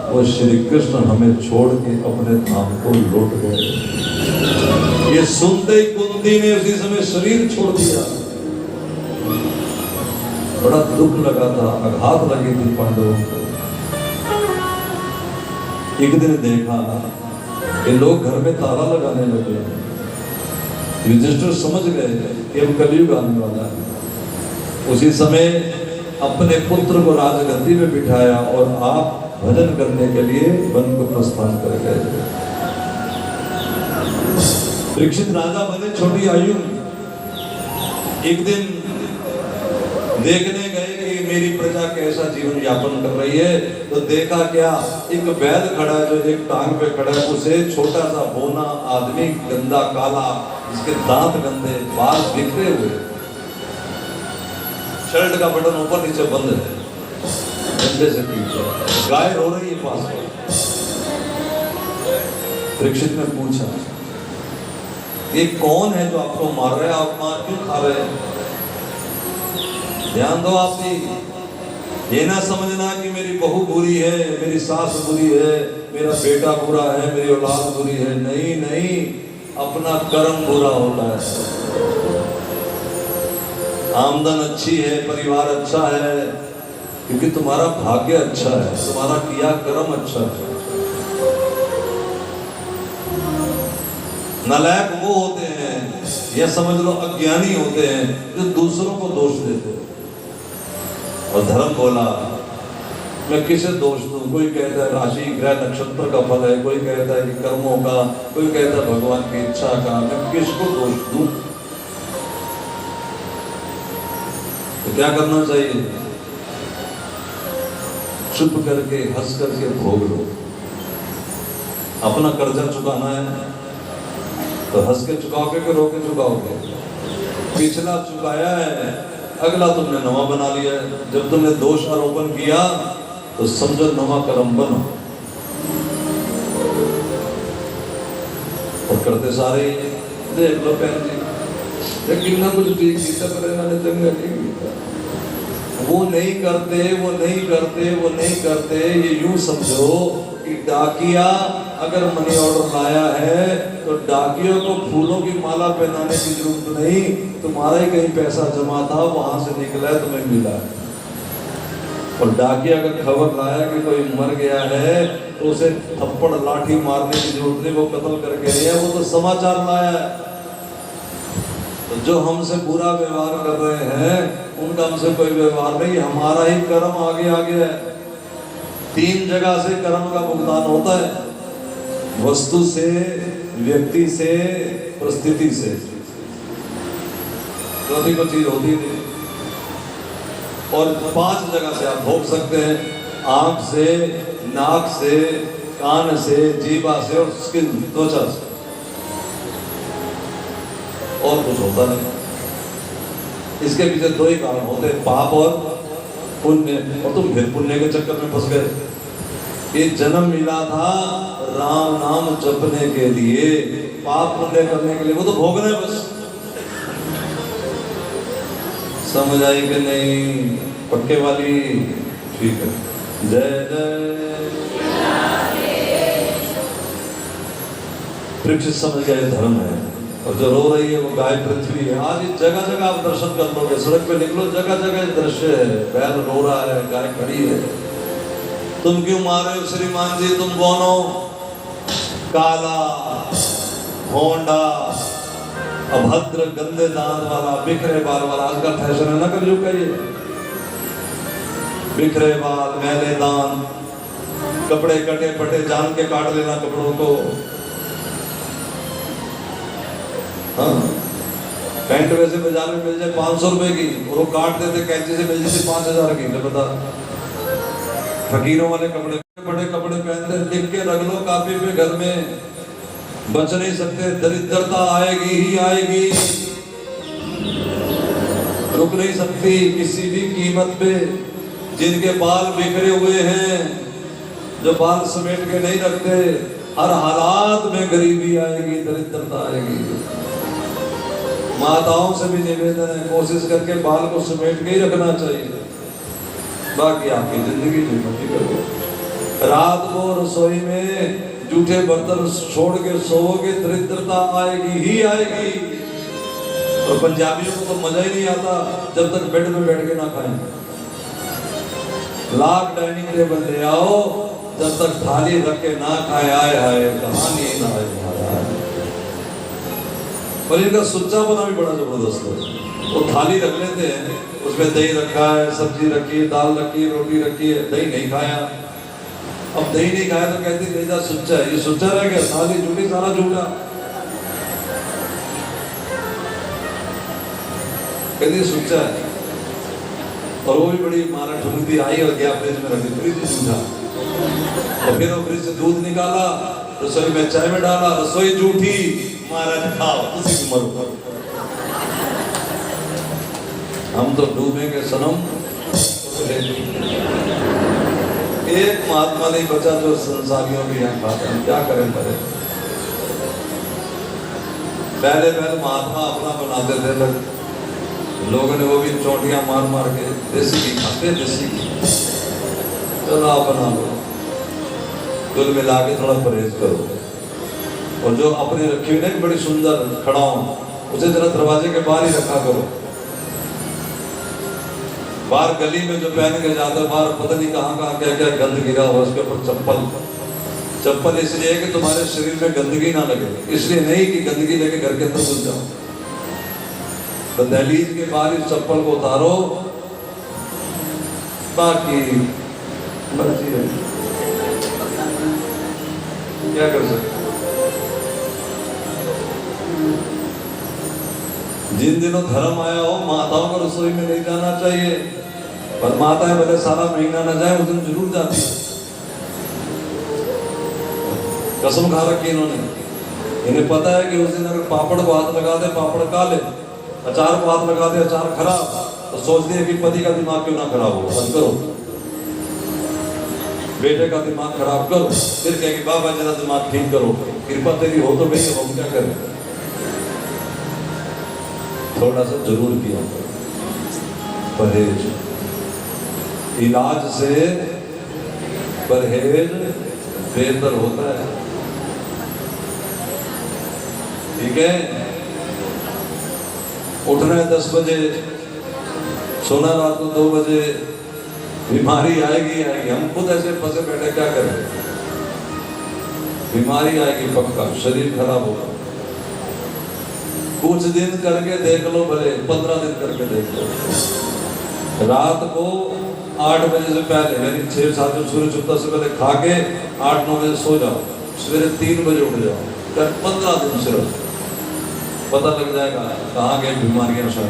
Speaker 1: वो श्री कृष्ण हमें छोड़ के अपने धाम को लौट गए। ये सुनते ही कुंती ने उसी समय शरीर छोड़ दिया। बड़ा दुख लगा था, आघात लगी थी पांडवों को। एक दिन देखा कि लोग घर में ताला लगाने लगे। युधिष्ठिर समझ गए कि अब कलयुग आने वाला है। उसी समय अपने पुत्र को राजगद्दी में बिठाया और आप भजन करने के लिए वन को प्रस्थान कर गए। परीक्षित राजा बने छोटी आयु। एक दिन देखने गए कि मेरी प्रजा कैसा जीवन यापन कर रही है, तो देखा क्या, एक बैल खड़ा है जो एक टांग पे खड़ा है, उसे छोटा सा बोना आदमी, गंदा काला, जिसके दांत गंदे, बाल बिखरे हुए, शर्ट का बटन ऊपर नीचे बंद है, गंदे से पीछे गाय रो रही है पास में। परीक्षित ने पूछा ये कौन है जो आपको मार रहा है, आप मार क्यों खा रहे हैं? ध्यान दो आप भी, ये ना समझना कि मेरी बहू बुरी है, मेरी सास बुरी है, मेरा बेटा बुरा है, मेरी औलाद बुरी है। नहीं नहीं, अपना कर्म बुरा होता है। आमदन अच्छी है, परिवार अच्छा है, क्योंकि तुम्हारा भाग्य अच्छा है, तुम्हारा किया कर्म अच्छा है। नालायक वो होते हैं, या समझ लो अज्ञानी होते हैं, जो दूसरों को दोष देते हैं। और धर्म बोला मैं किसे दोष दूं? कोई कहता है राशि ग्रह नक्षत्र का फल है, कोई कहता है कि कर्मों का, कोई कहता है भगवान की इच्छा का, मैं किसको दोष दूं? तो क्या करना चाहिए? चुप करके हंस करके भोग लो। अपना कर्जा चुकाना है तो हंस के चुकाओगे कि रो के चुकाओगे? पिछला चुकाया है, अगला तुमने नवा बना लिया है। जब तुमने दोष आरोपण किया तो समझो नवा कर्म बनो, और करते सारे देख लो बहन जी, लेकिन ना कुछ ठीक किया पर इन्होंने चंगा नहीं किया। वो नहीं करते, वो नहीं करते, वो नहीं करते। ये यूं समझो कि डाकिया अगर मनी ऑर्डर लाया है तो डाकियों को फूलों की माला पहनाने की जरूरत नहीं। तुम्हारा ही कहीं पैसा जमा था, वहां से निकला है, तुम्हें मिला है। और डाकिया अगर खबर लाया कि कोई मर गया है तो उसे थप्पड़ लाठी मारने की जरूरत नहीं, वो कत्ल करके नहीं है, वो तो समाचार लाया है। तो जो हमसे बुरा व्यवहार कर रहे हैं उनका हमसे कोई व्यवहार नहीं, हमारा ही कर्म आगे आगे है। 3 जगह से कर्म का भुगतान होता है, वस्तु से, व्यक्ति से, परिस्थिति से। चौथी को चीज होती नहीं। और 5 जगह से आप भोग सकते हैं, आंख से, नाक से, कान से, जीवा से और स्किन, त्वचा से। और कुछ होता नहीं। इसके पीछे 2 ही कारण होते हैं, पाप और पुण्य। और तुम फिर पुण्य के चक्कर में फंस गए। ये जन्म मिला था राम नाम जपने के लिए, पाप पुण्य करने के लिए, वो तो भोगना है बस। समझ आई कि नहीं? पक्के वाली? ठीक है। जय जय। वृक्ष समझ गए धर्म है, और जो रो रही है वो गाय पृथ्वी है। आज जगह जगह आप दर्शन कर लोगे, सड़क पे निकलो, जगह जगह दृश्य है, बैल रो रहा है, गाय खड़ी है। तुम क्यों मारे हो श्रीमान जी? तुम कौन हो? काला, होंडा, अभद्र, गंदे दांत वाला, बिखरे बाल वाला। आज का फैशन है ना कलयुग का ये, बिखरे बाल, मैले दांत, कपड़े कटे पटे, जान के काट लेना कपड़ों को। हाँ, पैंट वैसे बाजार में मिल जाए 500 रुपए की, और वो काट देते कैंची से, मिल जाती 5000 की। बता, फकीरों वाले कपड़े, बड़े कपड़े पहनते, लिख के रख लो कापी पे घर में, बच नहीं सकते। दरिद्रता आएगी ही आएगी, रुक नहीं सकती किसी भी कीमत पे। जिनके बाल बिखरे हुए हैं, जो बाल समेट के नहीं रखते, हर हालात में गरीबी आएगी, दरिद्रता आएगी। माताओं से भी निवेदन है, कोशिश करके बाल को समेट के ही रखना चाहिए। बाकी आपकी जिंदगी जो मर्जी करो। रात को रसोई में जूठे बर्तन छोड़ के सोओगे, दरिद्रता आएगी ही आएगी। और पंजाबियों को तो मजा ही नहीं आता जब तक बेड में बैठ के ना खाएं। लाख डाइनिंग टेबल ले आओ, जब तक थाली रख के ना खाए, आए हाय कहानी ना आए। और इनका सुच्चा बना भी बड़ा जबरदस्त है। वो थाली रख लेते हैं, उसमें दही रखा है, सब्जी रखी है, दाल रखी है, रोटी रखी है, दही नहीं खाया। अब दही नहीं खाया तो कहते ले जा सुच्चा है। ये सुच्चा रह गया, थाली झूठी, सारा झूठा। कहते सुच्चा है, और वो भी बड़ी मारा ठुमती आई और गया फ्रिज में रखी, फ्रिज झूठा। और फिर वो फ्रिज से दूध निकाला, रसोई में चाय में डाला, रसोई झूठी, महाराज खाओ, उसी की मरो। हम तो डूबेंगे सनम। एक महात्मा नहीं बचा जो संसारियों के यहाँ खाता है, क्या करें परे। पहले महात्मा अपना बनाते थे, लोगों ने वो भी चोटियां मार मार के देसी घी खाते, देसी घी। चलो आप बना लो, कुल मिला के थोड़ा परहेज करो। और जो अपनी रखी हुई ना बड़ी सुंदर खड़ाऊं, उसे जरा दरवाजे के बाहर ही रखा करो। बाहर गली में जो पहन के जाता है, बाहर पता नहीं कहाँ कहाँ क्या क्या गंद गिरा हुआ, उसके ऊपर चप्पल इसलिए कि तुम्हारे शरीर में गंदगी ना लगे, इसलिए नहीं कि गंदगी लेके घर के अंदर घुस जाओ। तो दहलीज के बाहर इस चप्पल को उतारो, बाकी मर्जी है, क्या कर सकते। जिन दिनों धर्म आया हो माताओं को रसोई में नहीं जाना चाहिए, पर माताएं भले सारा महीना न जाए उस दिन जरूर जाती है। कसम खा रखी इन्होंने, इन्हें पता है कि उस दिन अगर पापड़ को हाथ लगा दे पापड़ काले, अचार को हाथ लगा दे अचार खराब, तो सोचती है कि पति का दिमाग क्यों ना खराब हो, बंद करो। बेटे का दिमाग खराब करो, फिर कहेंगे बाबा जरा दिमाग ठीक करो, कृपा तेरी हो तो भाई हम क्या करें। थोड़ा सा जरूर किया परहेज, इलाज से परहेज बेहतर होता है। ठीक है, उठना है 10 बजे, सोना रात को 2 बजे, बीमारी आएगी आएगी। हम खुद ऐसे फंसे बैठे, क्या करें, बीमारी आएगी पक्का, शरीर खराब होगा। कुछ दिन करके देख लो, भले 15 दिन करके देख लो, रात को 8 बजे से पहले यानी 6-7 जब सूर्य छुपता से पहले खा के 8-9 बजे सो जाओ, सवेरे 3 बजे उठ जाओ, कर 15 दिन सिर्फ, पता लग जाएगा कहाँ गए बीमारियां सब।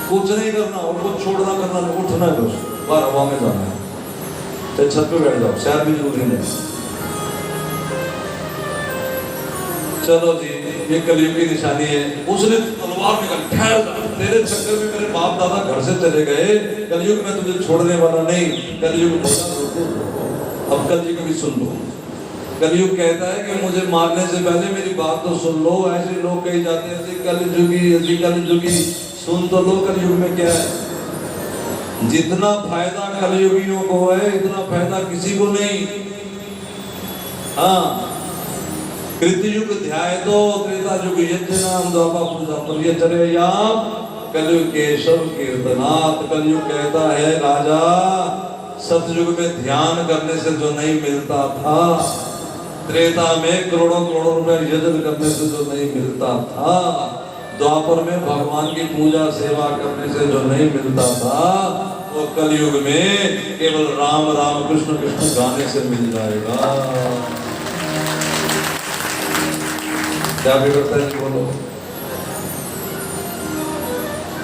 Speaker 1: कुछ नहीं करना, उनको छोड़ना करना नहीं, उठना है बस, बाहर हवा में जाना है, चाहे छत पे बैठ जाओ, सैर भी जरूरी नहीं। चलो जी, ये कलयुग की निशानी है। उसने तलवार निकाल, ठहर जा, तेरे चक्कर में मेरे बाप दादा घर से चले गए, कलयुग में तुझे छोड़ने वाला नहीं। कलयुग अब कलयुग भी सुन लो। कलयुग कहता है कि मुझे मारने से पहले मेरी बात तो सुन लो। ऐसे लोग कही जाते हैं कलयुगी कलयुगी, सुन तो लो कलयुग में क्या है। जितना फायदा कलयुगियों को है इतना फायदा किसी को नहीं। हाँ, कृतयुग ध्याय तो त्रेता युग यज्ञ नाम द्वापर प्रजापति ये चले याम कलयुग केशव कीर्तनाथ। कलयुग कहता है राजा, सतयुग में ध्यान करने से जो नहीं मिलता था, त्रेता में करोड़ों करोड़ों रुपए यजन करने से जो नहीं मिलता था, द्वापर में भगवान की पूजा सेवा करने से जो नहीं मिलता था, वो कलयुग में केवल राम राम कृष्ण कृष्ण गाने से मिल जाएगा। क्या बिगड़ता है, बोलो।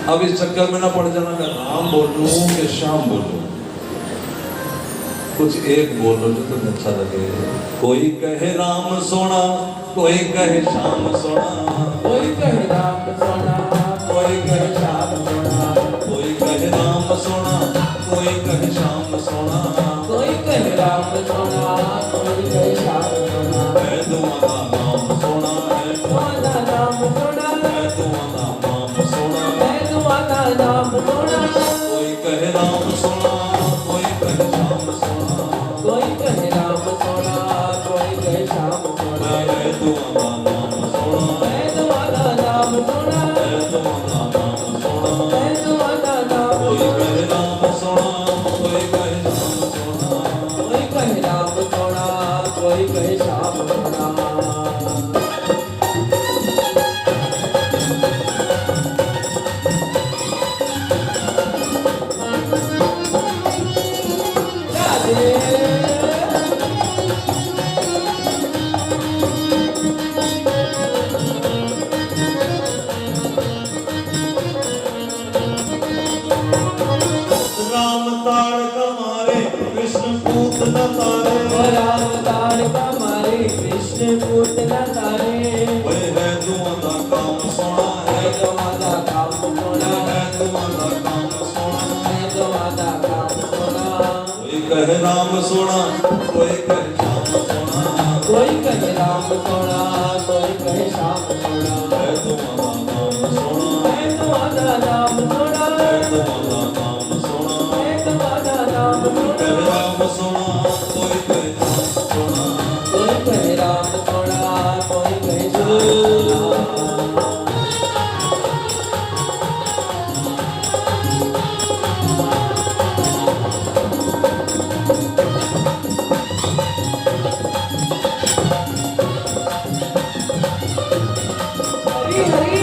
Speaker 1: अब इस चक्कर में ना पड़ जाना, मैं राम बोलूं कि श्याम बोलूं, कुछ एक बोलो जो तुम्हें अच्छा लगे। कोई कहे राम सोना, कोई कहे श्याम सोना,
Speaker 2: कोई कहे राम सोना, कोई कहे श्याम सोना,
Speaker 1: कोई कहे राम सोना, कोई कहे श्याम सोना,
Speaker 2: कोई कहे राम सोना, कोई कहे श्याम सोना।
Speaker 1: है तुम्हारा नाम सोना, है
Speaker 2: तुम्हारा नाम सोना,
Speaker 1: है तुम्हारा नाम सोना,
Speaker 2: है तुम्हारा नाम सोना।
Speaker 1: कोई कहे राम सोना, कोई कहे श्याम सोना,
Speaker 2: कोई कहे राम सोना, कोई कहे श्याम सोना।
Speaker 1: है तुम्हारा नाम सोना,
Speaker 2: है तुम्हारा नाम सोना,
Speaker 1: है तुम्हारा नाम सोना,
Speaker 2: है तुम्हारा नाम
Speaker 1: कोई कहे राम सोना, कोई कहे श्याम सोना,
Speaker 2: कोई कहे राम सोना, कोई कहे श्याम सोना।
Speaker 1: राम ताड़ कमारे कृष्ण पूत न तारे,
Speaker 2: राम ताड़ कमारे कृष्ण पूत न तारे।
Speaker 1: वह है तुम्हारा काम सोना,
Speaker 2: है तुम्हारा काम सोना,
Speaker 1: है तुम्हारा काम सोना।
Speaker 2: है तुम्हारा काम सोना।
Speaker 1: कोई कहे राम सोना, कोई कहे श्याम सोना,
Speaker 2: कोई कहे राम सोना, कोई कहे श्याम सोना।
Speaker 1: है तुम्हारा नाम सोना,
Speaker 2: है तुम्हारा नाम सोना,
Speaker 1: है तुम्हारा नाम सोना,
Speaker 2: है तुम्हारा नाम
Speaker 1: कहे
Speaker 2: सोना।
Speaker 1: राम सोना, कोई कहे श्याम सोना,
Speaker 2: कोई कहे राम सोना, कोई कहे श्याम सोना। हरी हरी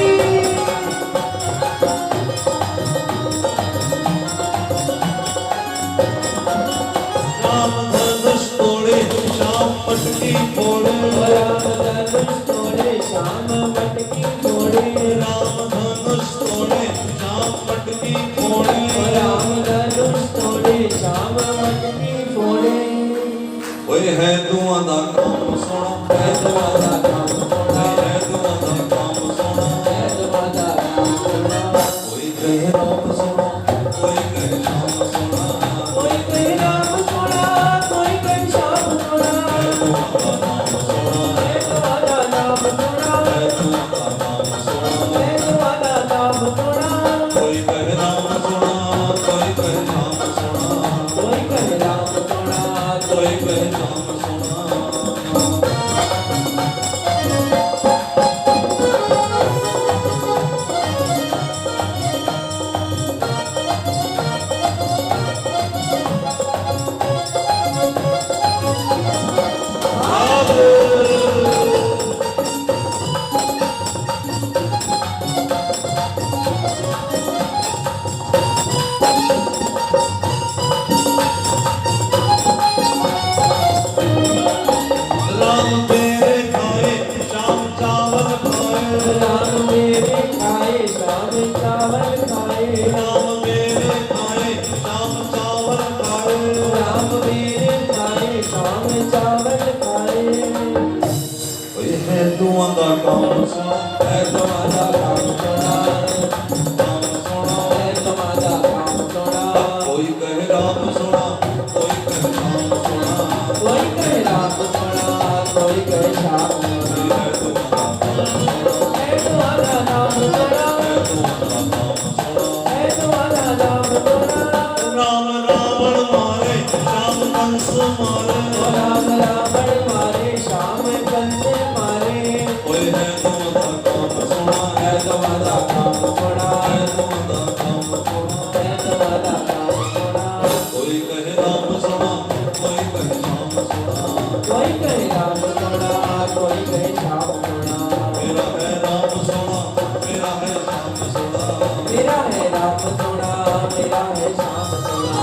Speaker 1: राम धनुष तोड़े श्याम मटकी फोड़े,
Speaker 2: राम धनुष तोड़े श्याम मटकी फोड़े।
Speaker 1: राम धनुष है दुआ दा काम सोना,
Speaker 2: है दुआ दा काम सोना,
Speaker 1: है दुआ दा काम सोना,
Speaker 2: है दुआ दा काम सोना।
Speaker 1: कोई कहे राम सोना, कोई कहे श्याम सोना,
Speaker 2: कोई कहे राम सोना, कोई कहे श्याम सोना।
Speaker 1: है दुआ दा नाम सोना,
Speaker 2: है दुआ दा नाम सोना,
Speaker 1: है दुआ दा नाम सोना,
Speaker 2: है दुआ दा नाम सोना।
Speaker 1: कोई कहे राम सोना, कोई कहे श्याम सोना,
Speaker 2: कोई कहे राम सोना,
Speaker 1: कोई कहे श्याम सोना। राम तेरे खाए श्याम चावल खाए,
Speaker 2: राम मेरे खाए श्याम चावल खाए।
Speaker 1: राम मेरे खाए श्याम चावल खाए,
Speaker 2: राम मेरे खाए श्याम चावल खाए।
Speaker 1: ओए है दुआ दा काम सोना,
Speaker 2: है दुआ दा काम सोना,
Speaker 1: काम सोना,
Speaker 2: है दुआ दा काम सोना।
Speaker 1: कोई कहे राम सोना, कोई कहे श्याम सोना,
Speaker 2: कोई कहे राम सोना, कोई कहे श्याम सोना।
Speaker 1: है दुआ दा नाम सोना,
Speaker 2: है दुआ दा नाम सोना,
Speaker 1: है दुआ दा नाम सोना।
Speaker 2: है दुआ दा नाम सोना।
Speaker 1: राम रावण मारे श्याम कंस मारे,
Speaker 2: राम रावण मारे श्याम कंस मारे।
Speaker 1: ओए है दुआ दा काम सोना,
Speaker 2: है दुआ दा काम सोना,
Speaker 1: है दुआ दा काम सोना।
Speaker 2: है दुआ दा काम सोना।
Speaker 1: कोई कहे राम सोना, कोई कहे श्याम सोना,
Speaker 2: कोई कहे राम सोना, कोई कहे श्याम सोना।
Speaker 1: मेरा है राम सोना, मेरा है श्याम सोना,
Speaker 2: मेरा है राम सोना, मेरा है श्याम सोना।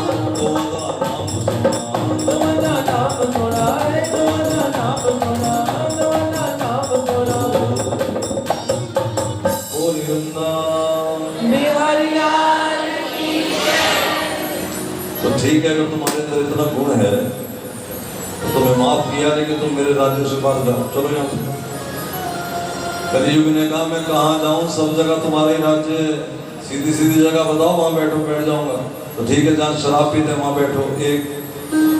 Speaker 1: दुआ दा नाम सोना,
Speaker 2: दुआ दा नाम सोना, है दुआ दा नाम सोना, दुआ दा नाम सोना।
Speaker 1: बोल वृंदावन।
Speaker 2: बिहारी लाल की
Speaker 1: तो ठीक है, अगर तुम्हारे अंदर इतना गुण है तो तुम्हें माफ किया, लेकिन तुम मेरे राज्य से बाहर जाओ, चलो यहाँ से। कलयुग ने कहा मैं कहाँ जाऊँ, सब जगह तुम्हारा ही राज्य है, सीधी सीधी जगह बताओ, वहाँ बैठो, बैठ जाऊंगा। तो ठीक है, जहाँ शराब पीते हैं वहाँ बैठो, एक,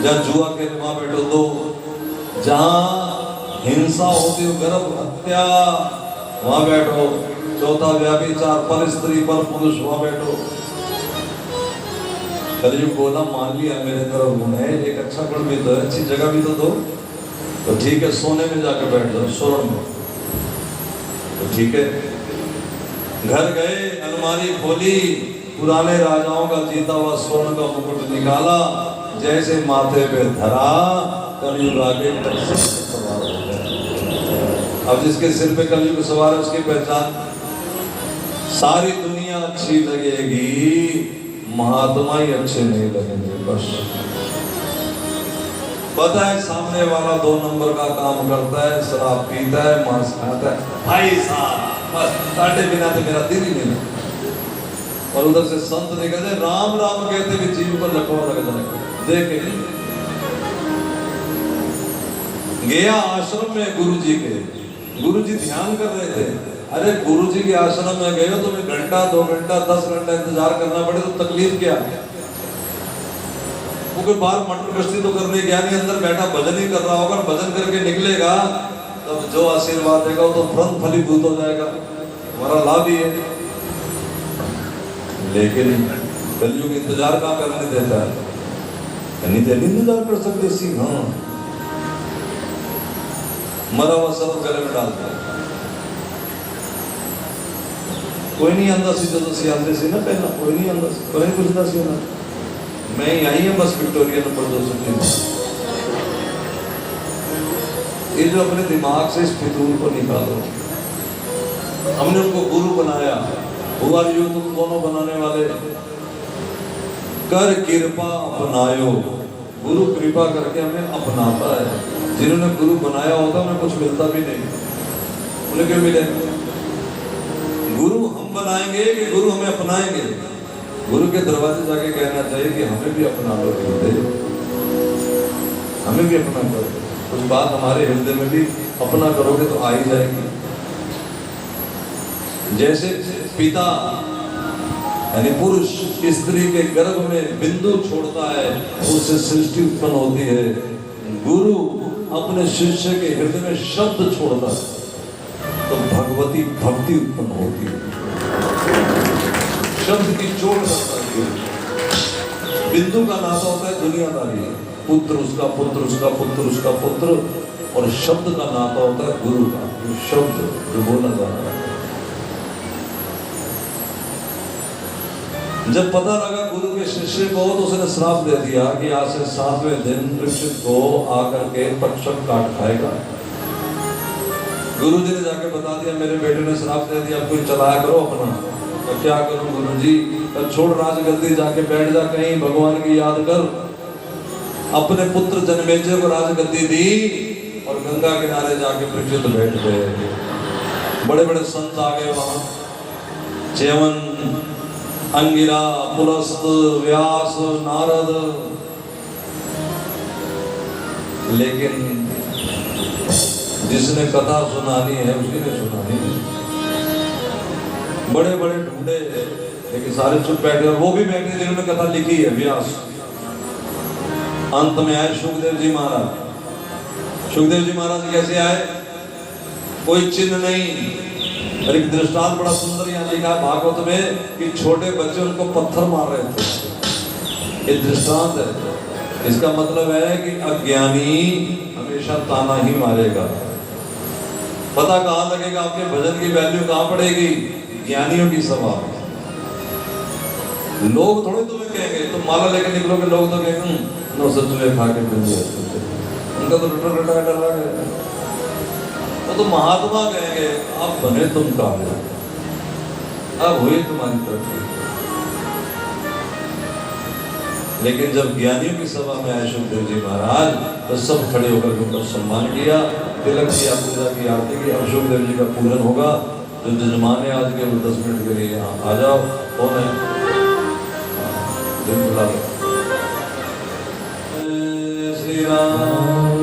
Speaker 1: जहाँ जुआ खेलते वहाँ बैठो, दो, जहाँ हिंसा होती हो, गर्भ हत्या वहाँ बैठो, चौथा व्याभिचार, पर स्त्री पर पुरुष वहाँ बैठो। कलयुग बोला मान लिया मेरे तरफ गुण है, एक अच्छा गुण भी तो है, अच्छी जगह भी तो दो। तो ठीक है, सोने में जाकर बैठ जाओ, स्वर्ण में। तो ठीक है, घर गए, अलमारी खोली, पुराने राजाओं का जीता हुआ स्वर्ण का मुकुट निकाला, जैसे माथे पे धरा, कलयुग आगे टैक्सी सवार हो गया। अब जिसके सिर पे कलयुग सवार है उसकी पहचान, सारी दुनिया अच्छी लगेगी, महात्मा ही अच्छे नहीं लगेंगे। बस पता है सामने वाला 2 नंबर का काम करता है, शराब पीता है, मांस खाता है, भाई साहब बस काटे बिना तो मेरा दिल ही नहीं लगता। और उधर से संत ने कहते राम राम कहते हुए जीव पर लकवा लग जाएगा। देखे गया आश्रम में गुरु जी के, गुरु जी ध्यान कर रहे थे। अरे गुरु जी के आश्रम में गए हो, तुम्हें घंटा 2 घंटा 10 घंटा इंतजार करना पड़े तो तकलीफ क्या? वो कोई बाहर मटर गश्ती तो करने गया नहीं, अंदर बैठा भजन ही कर रहा होगा, भजन करके निकलेगा तब जो आशीर्वाद देगा वो तो तुरंत फलीभूत हो जाएगा, हमारा लाभ ही है। लेकिन कलयुग इंतजार कहाँ करने देता है, नहीं तो इंतजार कर सकते सी, हाँ मरा हुआ सब गले में डालता है। कोई नहीं अंदर सी जो सी आंदे सी ना पहना, कोई नहीं अंदर सी, कोई नहीं पूछता सी ना, मैं ही आई हूँ बस विक्टोरिया नंबर 203। ये जो अपने दिमाग से इस फितूर को निकालो, हमने उनको गुरु बनाया, हुआ यू तुम दोनों बनाने वाले, कर कृपा अपनायो, गुरु कृपा करके हमें अपनाता है। जिन्होंने गुरु बनाया होता उन्हें कुछ मिलता भी नहीं, उन्हें क्यों मिले? गुरु हम बनाएंगे कि गुरु हमें अपनाएंगे? गुरु के दरवाजे जाके कहना चाहिए कि हमें भी अपना लो। हमें भी अपना करो, कुछ बात हमारे हृदय में भी अपना करोगे तो आ ही जाएगी। जैसे पिता यानी पुरुष स्त्री के गर्भ में बिंदु छोड़ता है, उससे सृष्टि उत्पन्न होती है। गुरु अपने शिष्य के हृदय में शब्द छोड़ता है तो भगवती भक्ति उत्पन्न होती है। शब्द की चोट करता है। बिंदु का नाता होता है दुनियादारी, पुत्र उसका पुत्र, उसका पुत्र, उसका पुत्र, और शब्द का नाता होता है गुरु का, शब्द जो बोला जा रहा है। जब पता लगा गुरु के शिष्य को तो उसने श्राप दे दिया कि आज से 7वें दिन वृक्ष को आकर के पक्षक काट खाएगा। गुरु जी ने जाके बता दिया मेरे बेटे ने श्राप दे दिया, कोई चलाया करो अपना। तो क्या करूं गुरु जी? तो छोड़ राजगद्दी, जाके बैठ जा कहीं, भगवान की याद कर। अपने पुत्र जन्मेजय को राजगद्दी दी और गंगा किनारे जाके परीक्षित बैठ गए। बड़े बड़े संत आ गए वहां, च्यवन, अंगिरा, पुलस्त, व्यास, नारद, लेकिन जिसने कथा सुनानी है उसी ने सुनानी। बड़े बड़े ढूंढे लेकिन सारे चुप बैठे, और वो भी बैठे जिन्होंने कथा लिखी है, व्यास। अंत में आए सुखदेव जी महाराज। सुखदेव जी महाराज कैसे आए? कोई चिन्ह नहीं। और एक दृष्टांत बड़ा सुंदर यहाँ लिखा है भागवत में कि छोटे बच्चे उनको पत्थर मार रहे थे। ये दृष्टांत है। इसका मतलब है कि अज्ञानी हमेशा ताना ही मारेगा। पता कहाँ लगेगा आपके भजन की वैल्यू कहाँ पड़ेगी? ज्ञानियों की सभा। लोग थोड़े तुम्हें कहेंगे, तुम माला लेकर निकलोगे, लोग तो कहेंगे नो सच में खा के फिर उनका तो रटा रटा डर रहा है। तो महात्मा कहेंगे आप बने तुम काबिल, अब हुई तुम्हारी तरक्की। लेकिन जब ज्ञानियों की सभा में आए सुखदेव जी महाराज तो सब खड़े होकर उनका सम्मान किया, तिलक किया, पूजा की, आरती की। अब सुखदेव जी का पूजन होगा। जो जजमान है आज के वो 10 मिनट के लिए यहाँ आ जाओ। कौन है? श्री राम।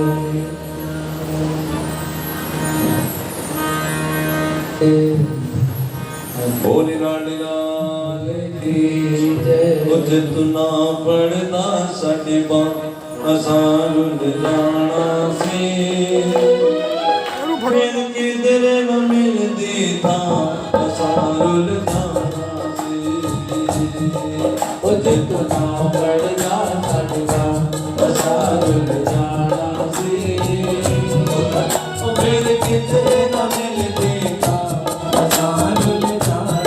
Speaker 1: होली लाल की जय। तू ना पढ़ना साडी बात असां रुल जाना सी, फिर किधर न मिलदी था असां रुल जाना सी।
Speaker 2: तू ना पढ़ना साडी बात असां रुल जाना सी, फिर किधर न मिलदी था असां रुल जाना।